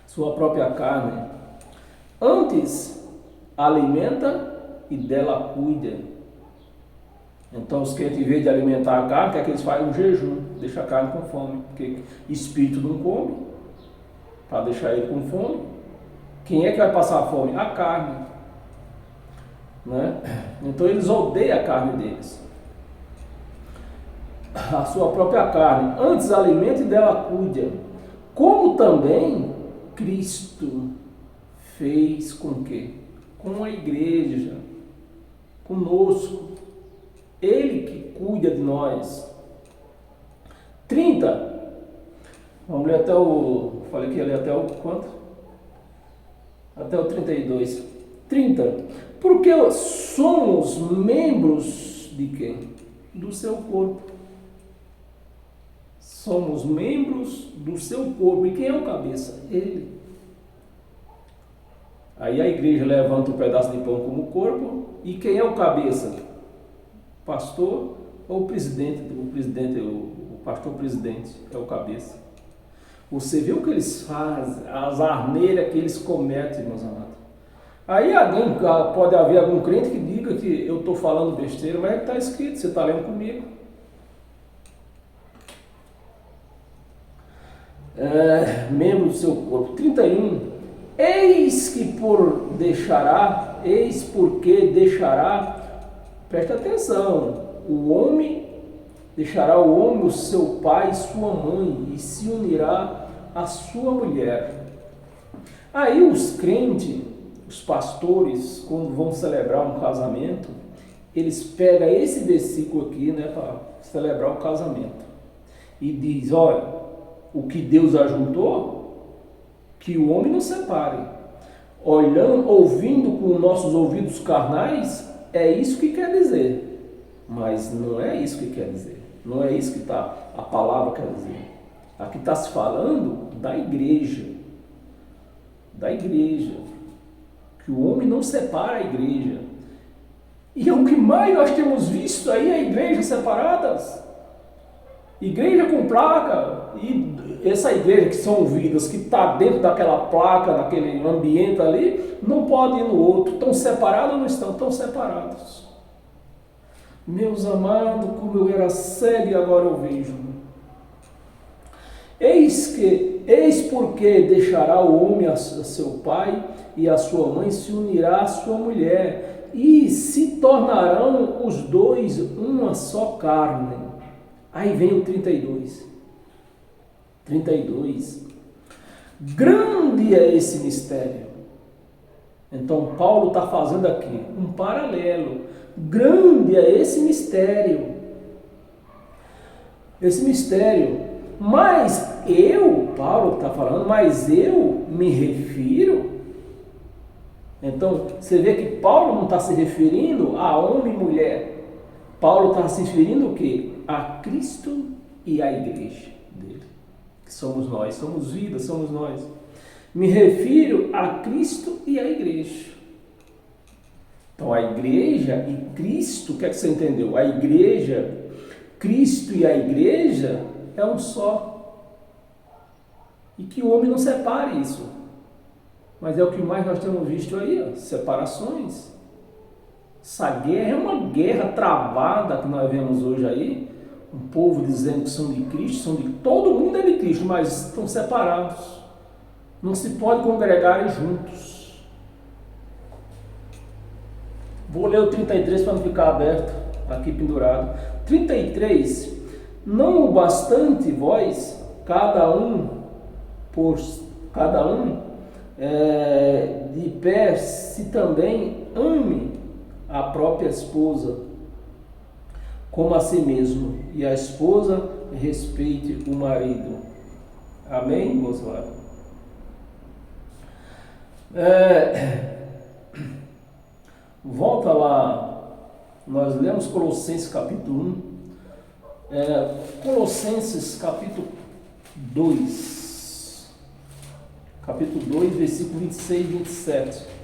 Sua própria carne. Antes, alimenta e dela cuida. Então, os crentes, em vez de alimentar a carne, o que é que eles fazem? Um jejum. Deixa a carne com fome. Porque espírito não come. Para deixar ele com fome. Quem é que vai passar a fome? A carne. Né? Então, eles odeiam a carne deles. A sua própria carne. Antes, alimenta e dela cuida. Como também Cristo fez com quê? Com a igreja, conosco. Ele que cuida de nós. 30. Vamos ler até o... Falei que ia ler até o quanto? Até o 32. 30. Porque somos membros de quem? Do seu corpo. Somos membros do seu corpo. E quem é o cabeça? Ele. Aí a igreja levanta um pedaço de pão como corpo. E quem é o cabeça? Pastor ou o presidente? O pastor presidente é o cabeça. Você vê o que eles fazem, as arneiras que eles cometem, meus amados. Aí pode haver algum crente que diga que eu estou falando besteira, mas é que está escrito, você está lendo comigo. Membro do seu corpo. 31. Eis porque deixará, presta atenção, deixará o homem o seu pai e sua mãe e se unirá à sua mulher. Aí os crentes, os pastores, quando vão celebrar um casamento, eles pegam esse versículo aqui, né, para celebrar o casamento. E diz, olha, o que Deus ajuntou, que o homem não separe. Olhando, ouvindo com nossos ouvidos carnais, é isso que quer dizer. Mas não é isso que quer dizer. Não é isso que a palavra quer dizer. Aqui está se falando da igreja. Da igreja. Que o homem não separa a igreja. E é o que mais nós temos visto aí, a igreja separadas. Igreja com placa. E essa igreja que são vidas, que está dentro daquela placa, naquele ambiente ali, não pode ir no outro. Estão separados ou não estão? Estão separados. Meus amados, como eu era cego e agora eu vejo. Eis porque deixará o homem a seu pai e a sua mãe, se unirá à sua mulher, e se tornarão os dois uma só carne. Aí vem o 32. 32. Grande é esse mistério. Então Paulo está fazendo aqui um paralelo. Grande é esse mistério. Esse mistério. Mas Paulo está falando, mas eu me refiro. Então, você vê que Paulo não está se referindo a homem e mulher. Paulo está se referindo o quê? A Cristo e a igreja dele. Que somos nós, somos vida, somos nós. Me refiro a Cristo e a igreja. Então, a igreja e Cristo, o que é que você entendeu? A igreja, Cristo e a igreja é um só. E que o homem não separe isso. Mas é o que mais nós temos visto aí, ó, separações. Essa guerra é uma guerra travada que nós vemos hoje aí. Um povo dizendo que são de Cristo, todo mundo é de Cristo, mas estão separados. Não se pode congregar juntos. Vou ler o 33 para não ficar aberto, aqui pendurado. 33. Não o bastante vós, cada um de pé, se também ame a própria esposa como a si mesmo, e a esposa respeite o marido. Amém, meus amados? Volta lá, nós lemos Colossenses capítulo 1, Colossenses capítulo 2, versículo 26 e 27.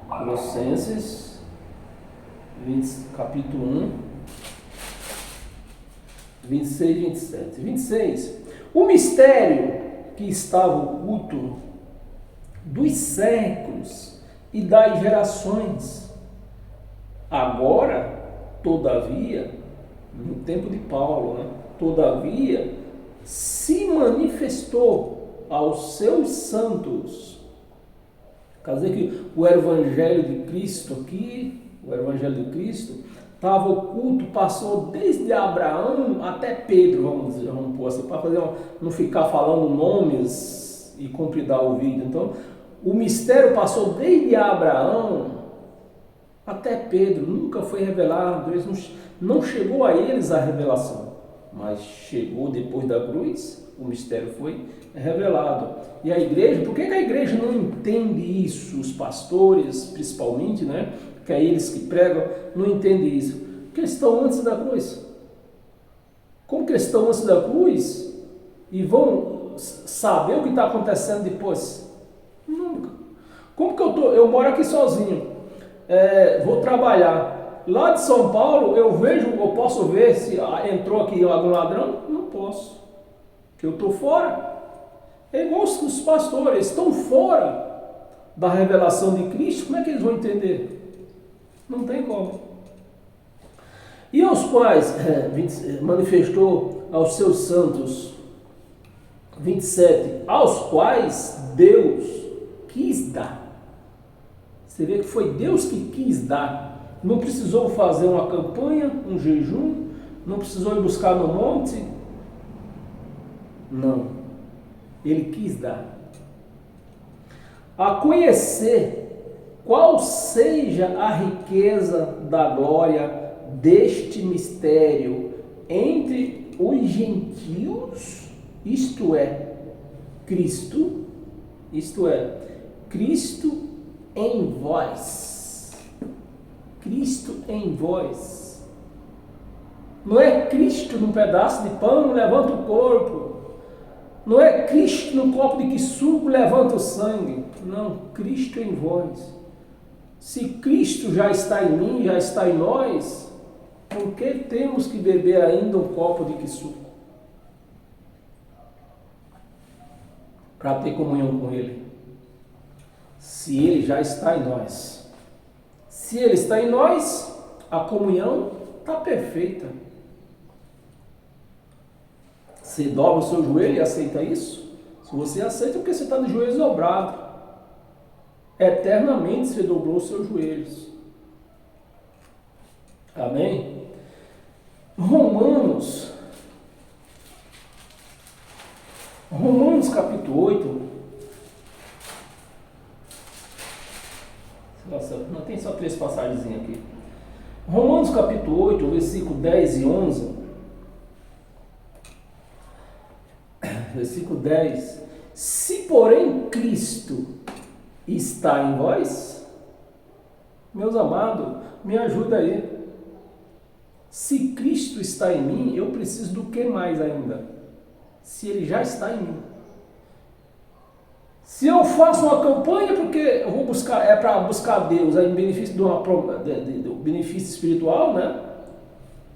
Colossenses, capítulo 1, 26 e 27. 26. O mistério que estava oculto dos séculos e das gerações, agora, todavia, no tempo de Paulo, né? Todavia, se manifestou aos seus santos. Quer dizer que o Evangelho de Cristo aqui, o Evangelho de Cristo, estava oculto, passou desde Abraão até Pedro, vamos pôr assim, para não ficar falando nomes e compridar o vídeo. Então, o mistério passou desde Abraão até Pedro, nunca foi revelado, não chegou a eles a revelação, mas chegou depois da cruz, o mistério foi revelado. E a igreja, por que a igreja não entende isso? Os pastores, principalmente, né? Que é eles que pregam, não entendem isso. Porque eles estão antes da cruz. Como que eles estão antes da cruz e vão saber o que está acontecendo depois? Nunca. Como que eu moro aqui sozinho, vou trabalhar. Lá de São Paulo, eu posso ver se entrou aqui algum ladrão? Não posso, porque eu estou fora. É igual os pastores, estão fora da revelação de Cristo, como é que eles vão entender? Não tem como. E aos quais manifestou aos seus santos, 27, aos quais Deus quis dar. Você vê que foi Deus que quis dar. Não precisou fazer uma campanha, um jejum, não precisou ir buscar no monte. Não. Ele quis dar. A conhecer qual seja a riqueza da glória deste mistério entre os gentios, isto é, Cristo em vós. Cristo em vós. Não é Cristo num pedaço de pão, levanta o corpo. Não é Cristo num copo de suco, levanta o sangue. Não, Cristo em vós. Se Cristo já está em mim, já está em nós, por que temos que beber ainda um copo de suco? Para ter comunhão com Ele. Se Ele já está em nós. Se Ele está em nós, a comunhão está perfeita. Você dobra o seu joelho e aceita isso? Se você aceita, é porque você está de joelhos dobrados. Eternamente você dobrou os seus joelhos. Amém? Romanos capítulo 8. Nossa, não tem só 3 passagens aqui. Romanos capítulo 8, versículo 10 e 11. Versículo 10. Se porém Cristo está em vós, meus amados, me ajuda aí. Se Cristo está em mim, eu preciso do que mais ainda? Se Ele já está em mim. Se eu faço uma campanha porque eu vou buscar, é para buscar Deus, em benefício do benefício espiritual, né?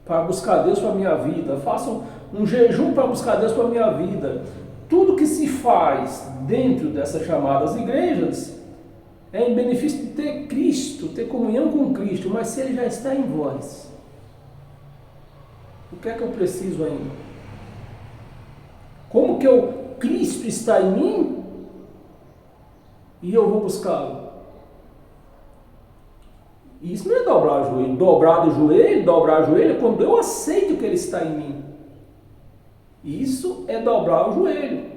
Para buscar Deus para a minha vida. Faço um jejum para buscar Deus para a minha vida. Tudo que se faz dentro dessas chamadas igrejas é em benefício de ter Cristo, ter comunhão com Cristo, mas se Ele já está em vós, o que é que eu preciso ainda? Como que Cristo está em mim e eu vou buscá-lo? Isso não é dobrar o joelho. Dobrar o joelho é quando eu aceito que Ele está em mim. Isso é dobrar o joelho.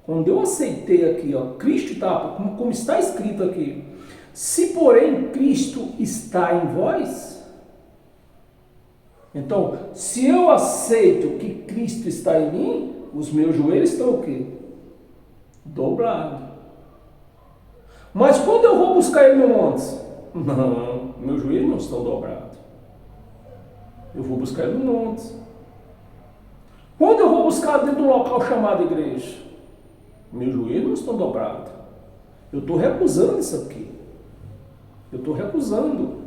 Quando eu aceitei aqui, Cristo está, como está escrito aqui, se porém Cristo está em vós, então, se eu aceito que Cristo está em mim, os meus joelhos estão o quê? Dobrados. Mas quando eu vou buscar Ele no monte, não, meus joelhos não estão dobrados. Eu vou buscar Ele no monte. Quando eu vou buscar dentro de um local chamado igreja, meus joelhos não estão dobrados. Eu estou recusando isso aqui. Eu estou recusando.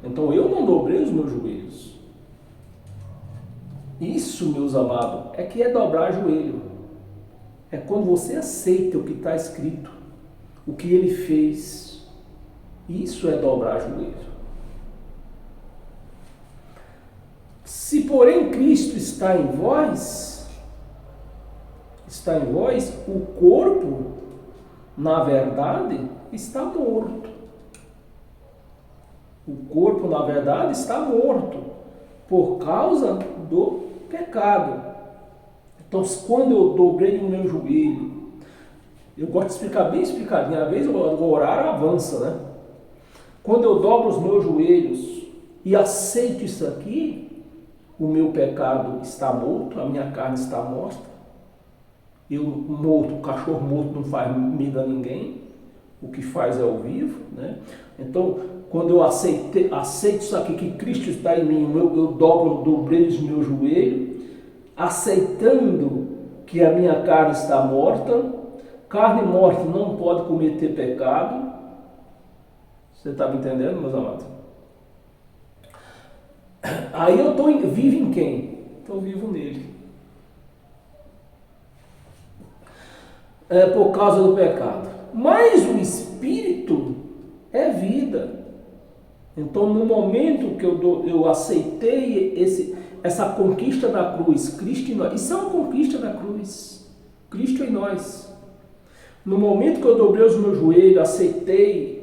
Então eu não dobrei os meus joelhos. Isso, meus amados, é que é dobrar joelho. É quando você aceita o que está escrito, o que Ele fez. Isso é dobrar joelho. Se porém Cristo está em vós, o corpo, na verdade, está morto. O corpo, na verdade, está morto por causa do pecado. Então, quando eu dobrei o meu joelho, eu gosto de explicar bem explicadinho, às vezes o horário avança, né? Quando eu dobro os meus joelhos e aceito isso aqui, o meu pecado está morto, a minha carne está morta. Eu morto, o cachorro morto não faz medo a ninguém, o que faz é o vivo, né? Então, quando eu aceito isso aqui, que Cristo está em mim, eu dobrei os meus joelhos, aceitando que a minha carne está morta. Carne morta não pode cometer pecado. Você está me entendendo, meus amados? Aí eu estou vivo em quem? Estou vivo nele. É por causa do pecado. Mas o Espírito é vida. Então, no momento que eu aceitei essa conquista da cruz, Cristo em nós, isso é uma conquista da cruz, Cristo em nós. No momento que eu dobrei os meus joelhos, aceitei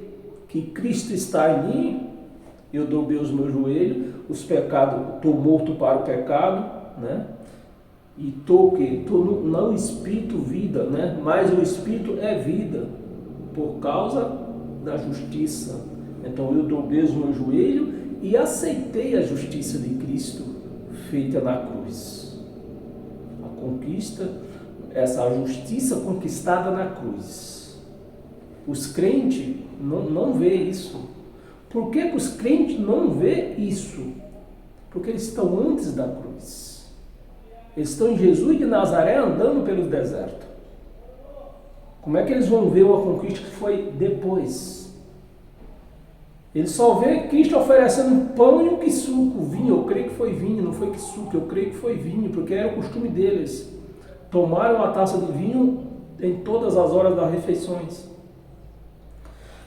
que Cristo está em mim, eu dobrei os meus joelhos, os pecados, estou morto para o pecado, né? E estou no Espírito vida, né? Mas o Espírito é vida, por causa da justiça. Então eu dobrei os meus joelhos e aceitei a justiça de Cristo feita na cruz. A conquista, essa justiça conquistada na cruz. Os crentes não vê isso. Por que os crentes não vê isso? Porque eles estão antes da cruz. Eles estão em Jesus de Nazaré andando pelo deserto. Como é que eles vão ver uma conquista que foi depois? Eles só vê Cristo oferecendo pão e um quisuco, vinho. Eu creio que foi vinho, não foi quisuco, eu creio que foi vinho, porque era o costume deles. Tomaram uma taça de vinho em todas as horas das refeições.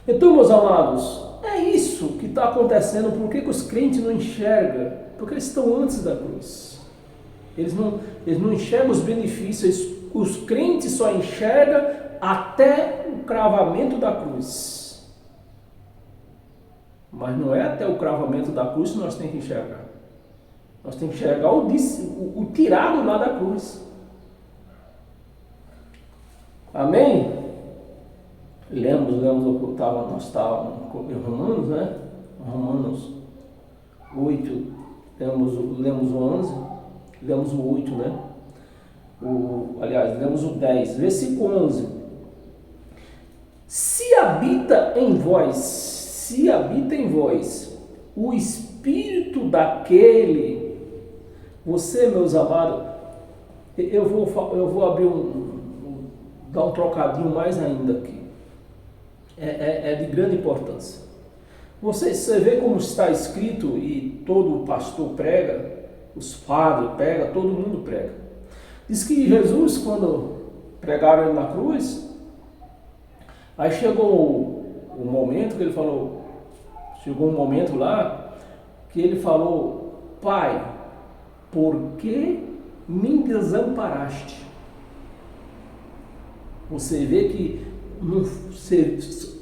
Então, meus amados, é isso que está acontecendo. Por que os crentes não enxergam? Porque eles estão antes da cruz. Eles não enxergam os benefícios. Os crentes só enxergam até o cravamento da cruz. Mas não é até o cravamento da cruz que nós temos que enxergar. Nós temos que enxergar o tirado lá da cruz. Amém? Nós estávamos em Romanos, né? Romanos 8, lemos o 11, lemos o 8, né? Lemos o 10, versículo 11. Se habita em vós o Espírito daquele, você, meus amados, eu vou abrir dar um trocadinho mais ainda aqui. É de grande importância. Você vê como está escrito, e todo pastor prega, os padres pregam, todo mundo prega. Diz que Jesus, quando pregaram ele na cruz, aí chegou o momento que ele falou, chegou um momento lá, que ele falou: Pai, por que me desamparaste? Você vê que você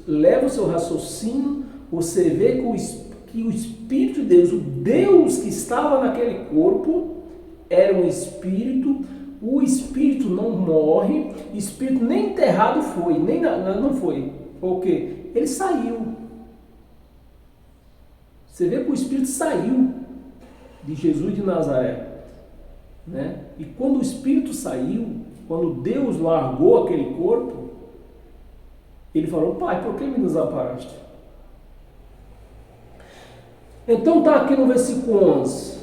leva o seu raciocínio, você vê que o Espírito de Deus, o Deus que estava naquele corpo, era um Espírito. O Espírito não morre, o Espírito nem enterrado foi, não foi. Por quê? Ele saiu. Você vê que o Espírito saiu de Jesus de Nazaré, né? E quando o Espírito saiu, quando Deus largou aquele corpo, ele falou: Pai, por que me desamparaste? Então está aqui no versículo 11.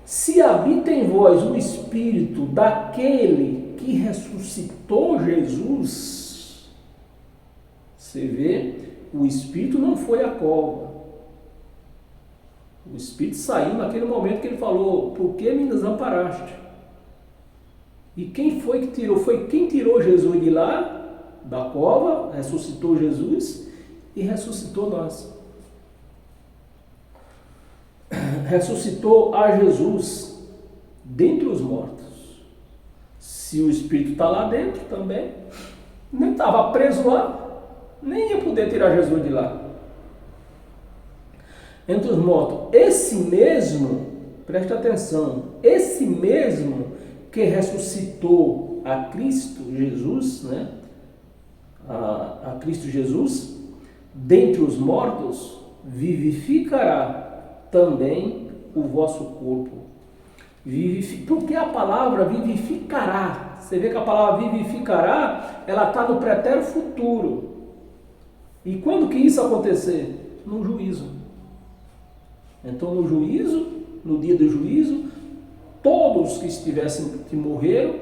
Se habita em vós o Espírito daquele que ressuscitou Jesus, você vê, o Espírito não foi à cova. O Espírito saiu naquele momento que ele falou: por que me desamparaste? E quem foi que tirou? Foi quem tirou Jesus de lá, da cova, ressuscitou Jesus e ressuscitou nós. Ressuscitou a Jesus dentre os mortos. Se o Espírito está lá dentro também, nem estava preso lá, nem ia poder tirar Jesus de lá. Entre os mortos, esse mesmo, preste atenção, esse mesmo que ressuscitou a Cristo Jesus, né? A Cristo Jesus, dentre os mortos, vivificará também o vosso corpo, Porque a palavra vivificará. Você vê que a palavra vivificará, ela está no pretérito futuro. E quando que isso acontecer? No juízo. Então no juízo, no dia do juízo, todos que morreram,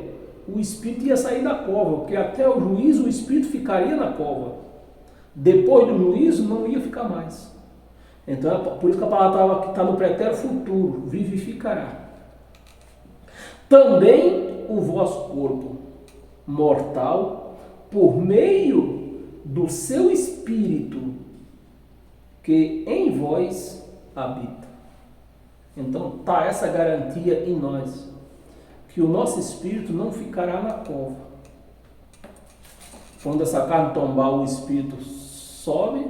o espírito ia sair da cova, porque até o juízo o espírito ficaria na cova. Depois do juízo não ia ficar mais. Então é por isso que a palavra está no pretérito futuro, vivificará. Também o vosso corpo mortal, por meio do seu espírito que em vós habita. Então está essa garantia em nós, que o nosso espírito não ficará na cova. Quando essa carne tombar, o espírito sobe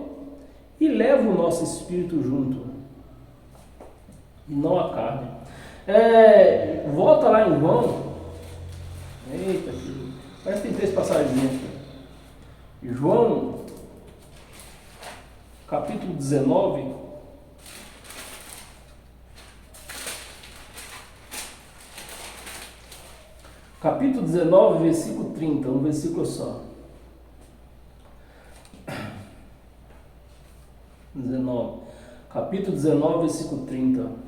e leva o nosso espírito junto, e não a carne. Volta lá em João. Eita, parece que tem 3 passagens aqui. João, capítulo 19. Capítulo 19, versículo 30, um versículo só. 19. Capítulo 19, versículo 30.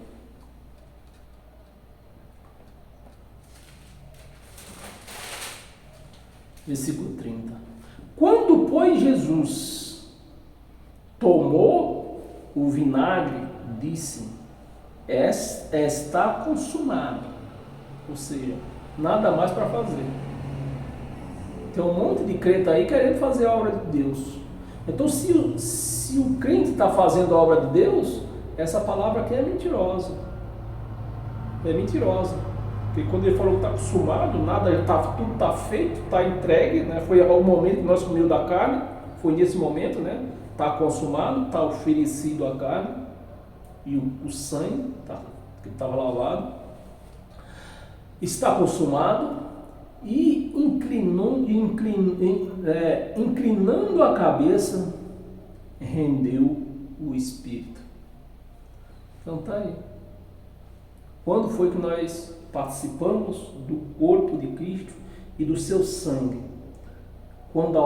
Versículo 30. Quando, pois, Jesus tomou o vinagre, disse: está consumado. Ou seja, nada mais para fazer. Tem um monte de crente aí querendo fazer a obra de Deus. Então, se o crente está fazendo a obra de Deus, essa palavra aqui é mentirosa. É mentirosa. Porque quando ele falou que está consumado, tudo está feito, está entregue, né? Foi o momento que nós comemos da carne, foi nesse momento, né? Está consumado, está oferecido a carne e o sangue que estava lavado. Está consumado e inclinando a cabeça, rendeu o espírito. Então está aí. Quando foi que nós participamos do corpo de Cristo e do seu sangue? Quando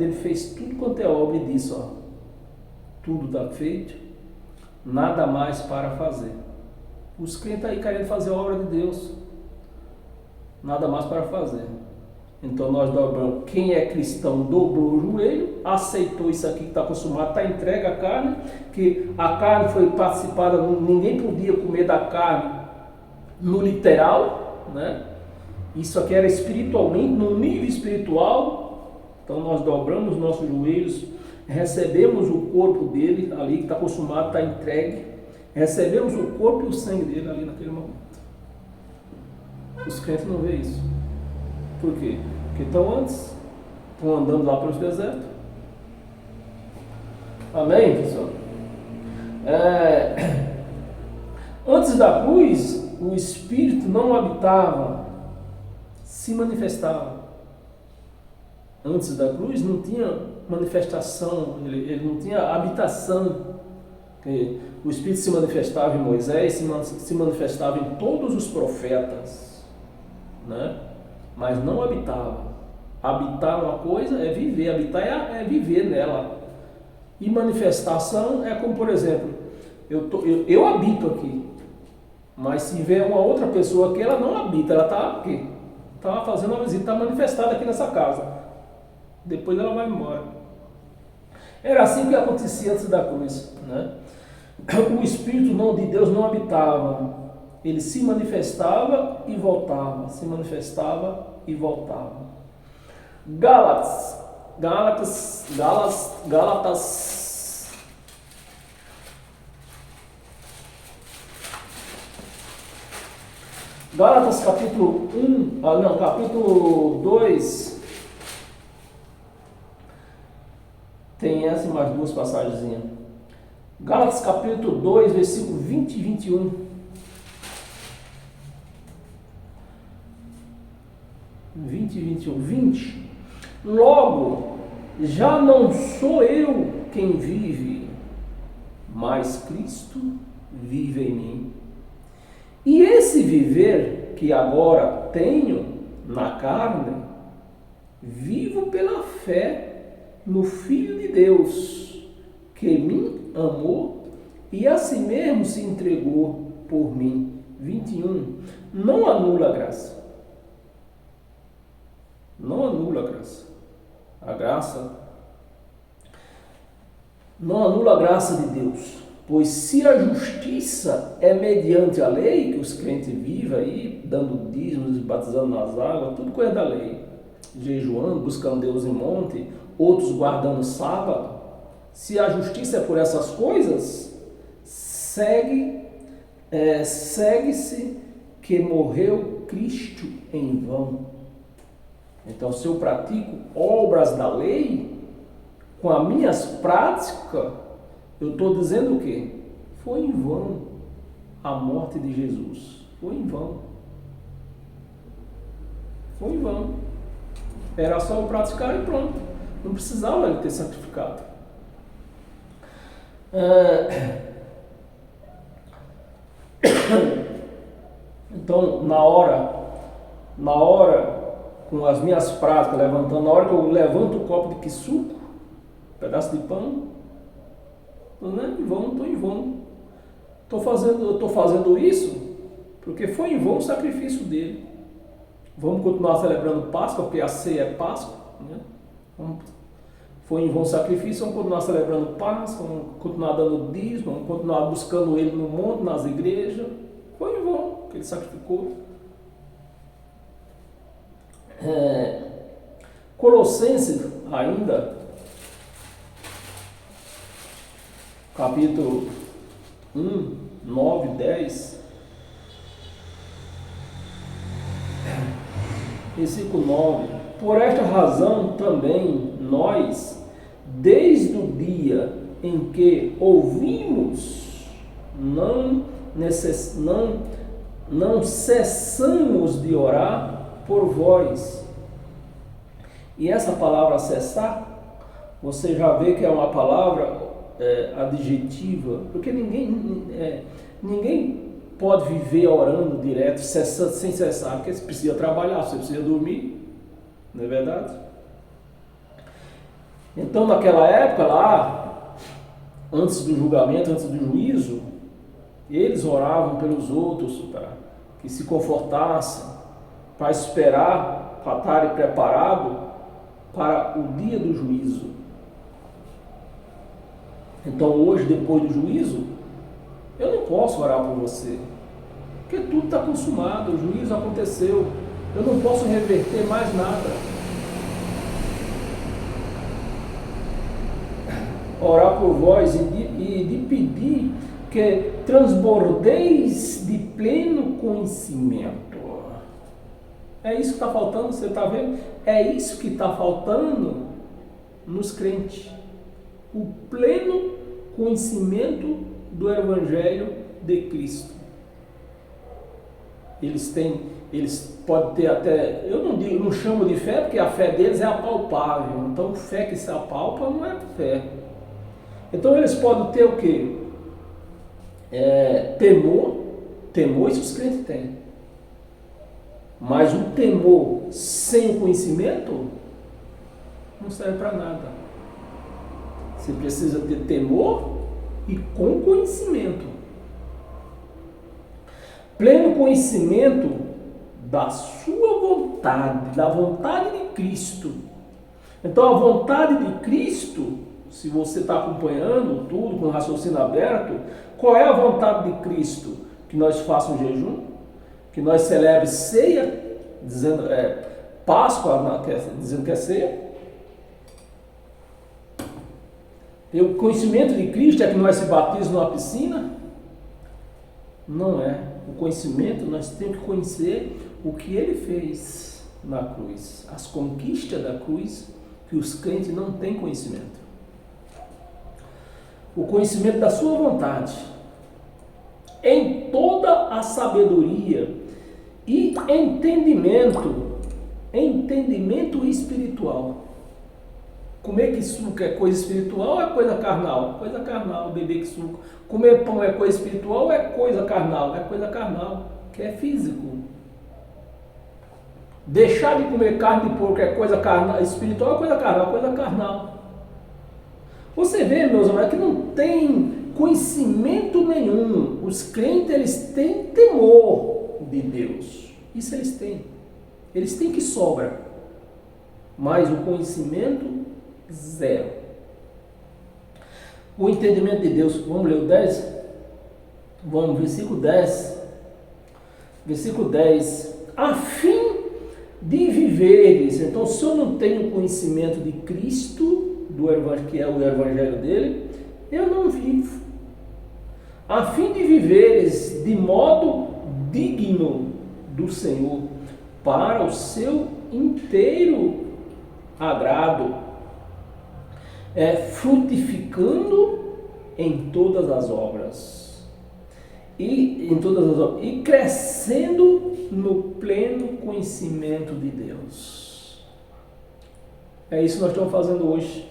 ele fez tudo quanto é obra e disse: tudo está feito, nada mais para fazer. Os crentes aí querendo fazer a obra de Deus, nada mais para fazer. Então nós dobramos. Quem é cristão dobrou o joelho, aceitou isso aqui que está consumado, está entregue a carne, que a carne foi participada, ninguém podia comer da carne no literal, né? Isso aqui era espiritualmente, no nível espiritual. Então nós dobramos nossos joelhos, recebemos o corpo dele ali que está consumado, está entregue, recebemos o corpo e o sangue dele ali naquele momento. Os crentes não veem isso. Por quê? Porque estão andando lá pelos desertos. Amém, pessoal? Antes da cruz, o Espírito não habitava, se manifestava. Antes da cruz não tinha manifestação, ele não tinha habitação. O Espírito se manifestava em Moisés, se manifestava em todos os profetas, né? Mas não habitava. Habitar uma coisa é viver, habitar é viver nela. E manifestação é como, por exemplo, eu habito aqui, mas se vier uma outra pessoa aqui, ela não habita, ela está aqui, está fazendo uma visita, está manifestada aqui nessa casa, depois ela vai embora. Era assim que acontecia antes da cruz, né? O Espírito de Deus não habitava, ele se manifestava e voltava, se manifestava e voltava. Gálatas capítulo 2, tem essa e mais 2 passagens. Gálatas capítulo 2, versículo 20 e 21. 20 e 21. 20. Logo, já não sou eu quem vive, mas Cristo vive em mim. E esse viver que agora tenho na carne, vivo pela fé no Filho de Deus, que me amou e a si mesmo se entregou por mim. 21. Não anula a graça. Não anula a graça. A graça não anula a graça de Deus. Pois se a justiça é mediante a lei, que os crentes vivem aí, dando dízimos, batizando nas águas, tudo coisa da lei, jejuando, buscando Deus em monte, outros guardando sábado, se a justiça é por essas coisas, segue-se que morreu Cristo em vão. Então, se eu pratico obras da lei, com as minhas práticas, eu estou dizendo o quê? Foi em vão a morte de Jesus. Foi em vão. Foi em vão. Era só eu praticar e pronto. Não precisava ele ter sacrificado. Então, na hora, com as minhas práticas, levantando, na hora que eu levanto o copo de quisuco, pedaço de pão, não é em vão, estou em vão. Estou fazendo isso porque foi em vão o sacrifício dele. Vamos continuar celebrando Páscoa, porque a ceia é Páscoa, né? Foi em vão o sacrifício, vamos continuar celebrando Páscoa, vamos continuar dando dízimo, vamos continuar buscando ele no monte, nas igrejas. Foi em vão que ele sacrificou. Colossenses ainda, capítulo 1, 9, 10, versículo 9. Por esta razão também nós, desde o dia em que ouvimos, não cessamos de orar por vós. E essa palavra cessar, você já vê que é uma palavra adjetiva, porque ninguém pode viver orando direto, sem cessar, porque você precisa trabalhar, você precisa dormir, não é verdade? Então, naquela época lá, antes do julgamento, antes do juízo, eles oravam pelos outros para que se confortassem, para esperar, para estarem preparados para o dia do juízo. Então hoje, depois do juízo, eu não posso orar por você, porque tudo está consumado, o juízo aconteceu, eu não posso reverter mais nada. Orar por vós e de pedir que transbordeis de pleno conhecimento. É isso que está faltando, você está vendo? É isso que está faltando nos crentes. O pleno conhecimento do Evangelho de Cristo. Eles podem ter até, eu não chamo de fé, porque a fé deles é apalpável. Então, fé que se apalpa não é fé. Então, eles podem ter o quê? Temor, isso os crentes têm. Mas o temor sem o conhecimento não serve para nada. Você precisa ter temor e com conhecimento. Pleno conhecimento da sua vontade, da vontade de Cristo. Então a vontade de Cristo, se você está acompanhando tudo com o raciocínio aberto, qual é a vontade de Cristo? Que nós façamos jejum, que nós celebremos ceia, dizendo Páscoa, dizendo que é ceia. E o conhecimento de Cristo é que nós se batizamos numa piscina? Não é. O conhecimento, nós temos que conhecer o que ele fez na cruz, as conquistas da cruz, que os crentes não têm conhecimento. O conhecimento da sua vontade, em toda a sabedoria e entendimento espiritual. Comer suco é coisa espiritual ou é coisa carnal? Coisa carnal, beber suco. Comer pão é coisa espiritual ou é coisa carnal? É coisa carnal. que é físico. Deixar de comer carne de porco é coisa carnal, espiritual é coisa carnal. Você vê, meus amados, que não tem conhecimento nenhum. Os crentes, eles têm temor de Deus. Isso eles têm. Eles têm que sobra. Mas o conhecimento, zero. O entendimento de Deus, vamos ler o 10? Vamos, versículo 10. Versículo 10. A fim de viveres. Então, se eu não tenho conhecimento de Cristo, que é o evangelho dele, eu não vivo. A fim de viveres de modo digno do Senhor, para o seu inteiro agrado, frutificando em todas as obras e crescendo no pleno conhecimento de Deus. É isso que nós estamos fazendo hoje.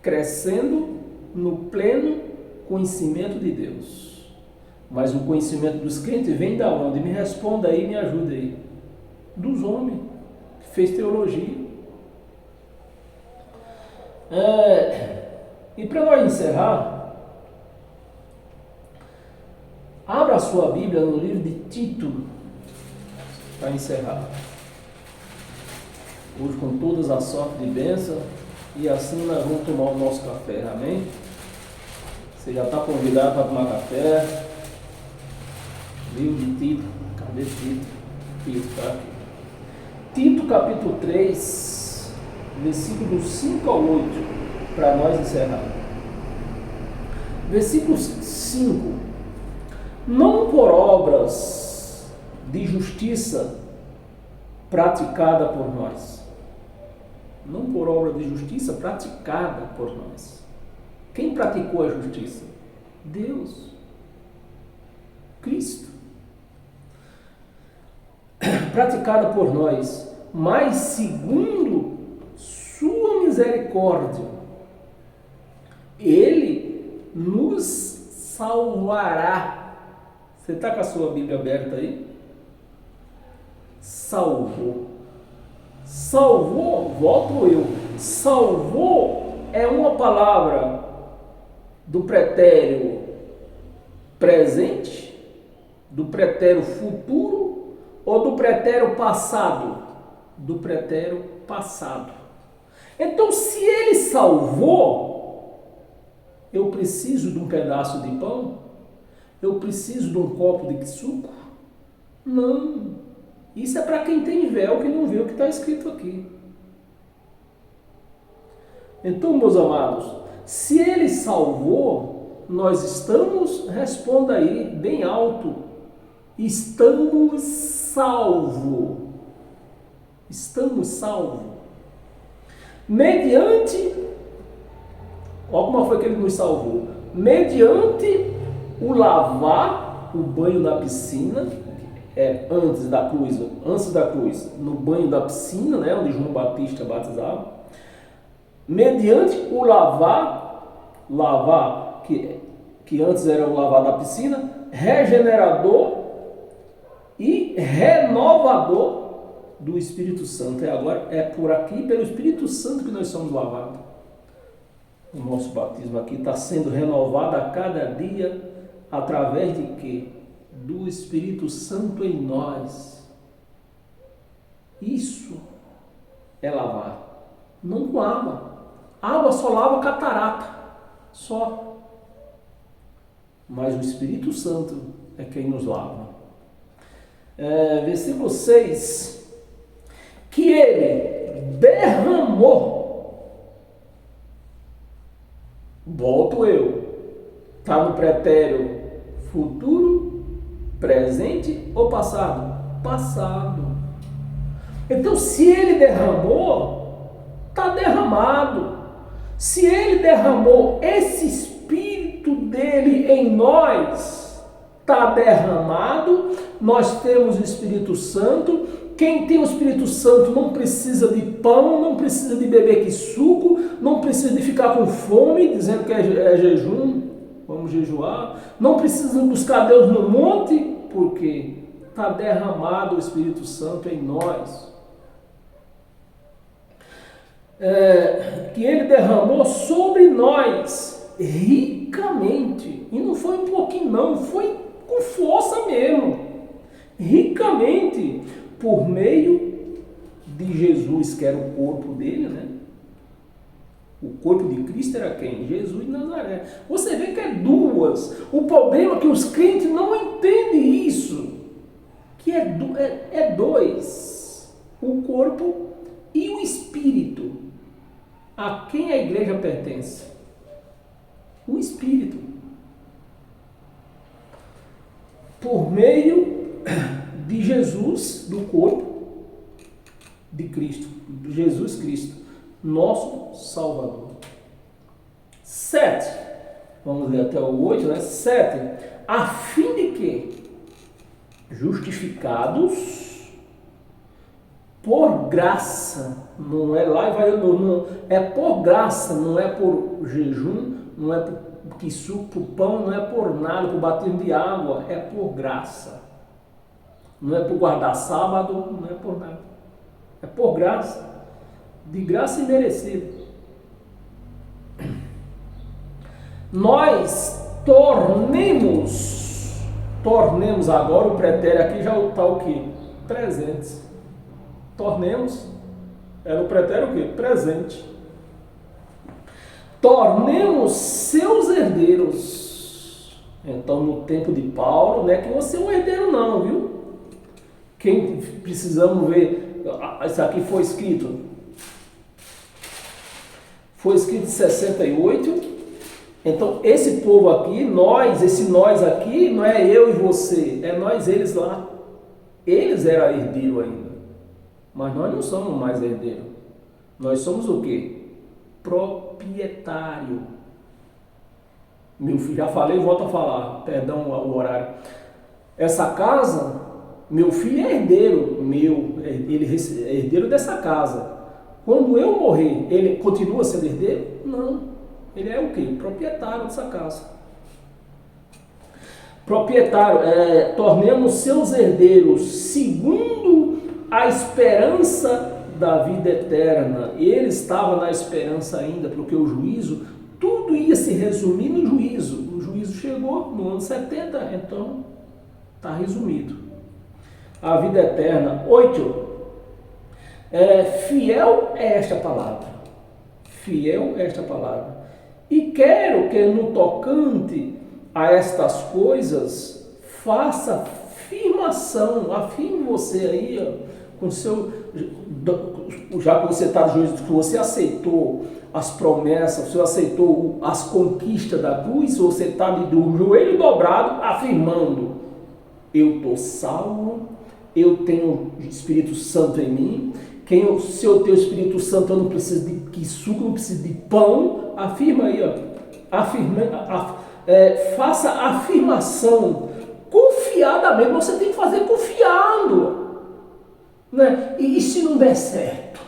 Crescendo no pleno conhecimento de Deus. Mas o conhecimento dos crentes vem da onde? Me responda aí, me ajuda aí. Dos homens que fez teologia. E para nós encerrar, abra a sua Bíblia no livro de Tito, para encerrar. Hoje com todas as sortes de bênção, e assim nós vamos tomar o nosso café, amém? Você já está convidado para tomar café. Livro de Tito, cadê Tito? Tito está aqui. Tito capítulo 3, versículos 5 ao 8, para nós encerrar. Versículo 5. Não por obras de justiça praticada por nós. Não por obra de justiça praticada por nós. Quem praticou a justiça? Deus. Cristo. Praticada por nós, mas segundo sua misericórdia, Ele nos salvará. Você está com a sua Bíblia aberta aí? Salvou. Salvou, volto eu. Salvou é uma palavra do pretérito presente, do pretérito futuro ou do pretérito passado? Do pretérito passado. Então, se ele salvou, eu preciso de um pedaço de pão? Eu preciso de um copo de suco? Não. Isso é para quem tem véu, que não vê o que está escrito aqui. Então, meus amados, se ele salvou, nós estamos, responda aí, bem alto, estamos salvos. Estamos salvos. Mediante, olha como foi que ele nos salvou. Mediante o lavar, o banho na piscina, antes da cruz, no banho da piscina, né, onde João Batista batizava, mediante o lavar, que antes era o lavar da piscina, regenerador e renovador do Espírito Santo. E agora é por aqui, pelo Espírito Santo, que nós somos lavados. O nosso batismo aqui está sendo renovado a cada dia, através de quê? Do Espírito Santo em nós. Isso é lavar. Não com água. Água só lava catarata. Só. Mas o Espírito Santo é quem nos lava. Versículo 6. Que ele derramou. Volto eu. Está no pretérito futuro, presente ou passado? Passado. Então, se ele derramou, está derramado. Se ele derramou esse Espírito dele em nós, está derramado. Nós temos o Espírito Santo. Quem tem o Espírito Santo não precisa de pão, não precisa de beber que suco, não precisa de ficar com fome, dizendo que é jejum, vamos jejuar. Não precisa buscar Deus no monte, porque está derramado o Espírito Santo em nós. Que Ele derramou sobre nós ricamente. E não foi um pouquinho não, foi com força mesmo. Ricamente, por meio de Jesus, que era o corpo dele, né? O corpo de Cristo era quem? Jesus de Nazaré. Você vê que é duas. O problema é que os crentes não entendem isso. Que é dois. O corpo e o espírito. A quem a igreja pertence? O espírito. Por meio de Jesus, do corpo de Cristo. Jesus Cristo. Nosso Salvador. 7. Vamos ler até o 8, né? 7. A fim de que? Justificados por graça. Não é lá e vai. Não, é por graça, não é por jejum, não é por que suco, por pão, não é por nada, por batismo de água. É por graça. Não é por guardar sábado, não é por nada. É por graça. De graça imerecida. Nós tornemos agora o pretérito aqui já está o que? Presentes. Tornemos, era o pretérito o quê? Presente. Tornemos seus herdeiros. Então no tempo de Paulo, não é que você é um herdeiro não, viu? Quem precisamos ver, isso aqui foi escrito em 68, então esse povo aqui, esse nós aqui, não é eu e você, é nós, eles lá. Eles eram herdeiros ainda, mas nós não somos mais herdeiros. Nós somos o quê? Proprietário. Meu filho, já falei, volto a falar, perdão o horário. Essa casa, meu filho é herdeiro meu, ele é herdeiro dessa casa. Quando eu morrer, ele continua sendo herdeiro? Não. Ele é o quê? Proprietário dessa casa. Proprietário, tornemos seus herdeiros segundo a esperança da vida eterna. Ele estava na esperança ainda, porque o juízo, tudo ia se resumir no juízo. O juízo chegou no ano 70, então está resumido. A vida eterna. 8. Fiel é esta palavra. Fiel é esta palavra. E quero que no tocante a estas coisas faça afirmação. Afirme você aí, ó, com seu, já que você está de joelhos, que você aceitou as promessas, você aceitou as conquistas da cruz, você está do joelho dobrado afirmando: eu estou salvo, eu tenho o Espírito Santo em mim. Se eu tenho o Espírito Santo, eu não preciso de suco, não preciso de pão. Afirma aí, ó. Faça a afirmação confiadamente. Você tem que fazer confiando, né? E se não der certo?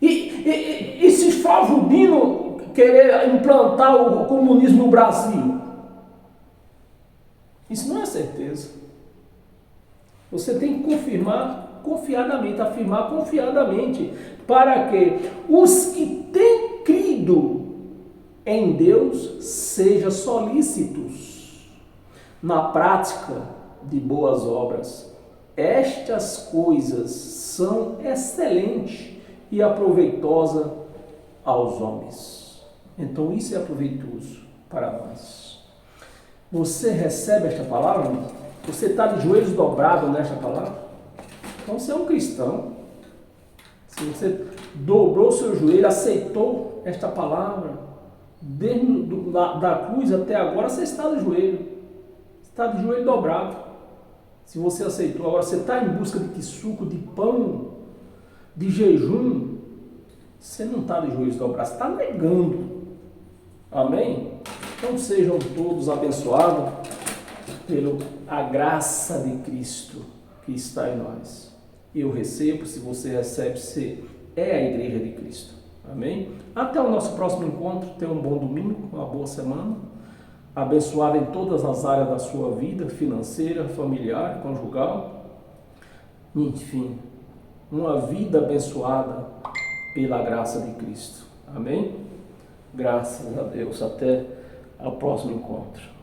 E se Favudino querer implantar o comunismo no Brasil? Isso não é certeza. Você tem que confiadamente, afirmar confiadamente, para que os que têm crido em Deus sejam solícitos na prática de boas obras. Estas coisas são excelentes e aproveitosas aos homens. Então isso é proveitoso para nós. Você recebe esta palavra? Você está de joelhos dobrados nesta palavra? Então você é um cristão. Se você dobrou seu joelho, aceitou esta palavra, desde da cruz até agora, você está de joelho. Você está de joelho dobrado. Se você aceitou, agora você está em busca de que suco, de pão, de jejum, você não está de joelhos dobrados, você está negando. Amém? Então sejam todos abençoados pela graça de Cristo que está em nós. Eu recebo, se você recebe, você é a igreja de Cristo. Amém? Até o nosso próximo encontro. Tenha um bom domingo, uma boa semana. abençoada em todas as áreas da sua vida, financeira, familiar, conjugal, enfim, uma vida abençoada pela graça de Cristo. Amém? Graças a Deus. Até o próximo encontro.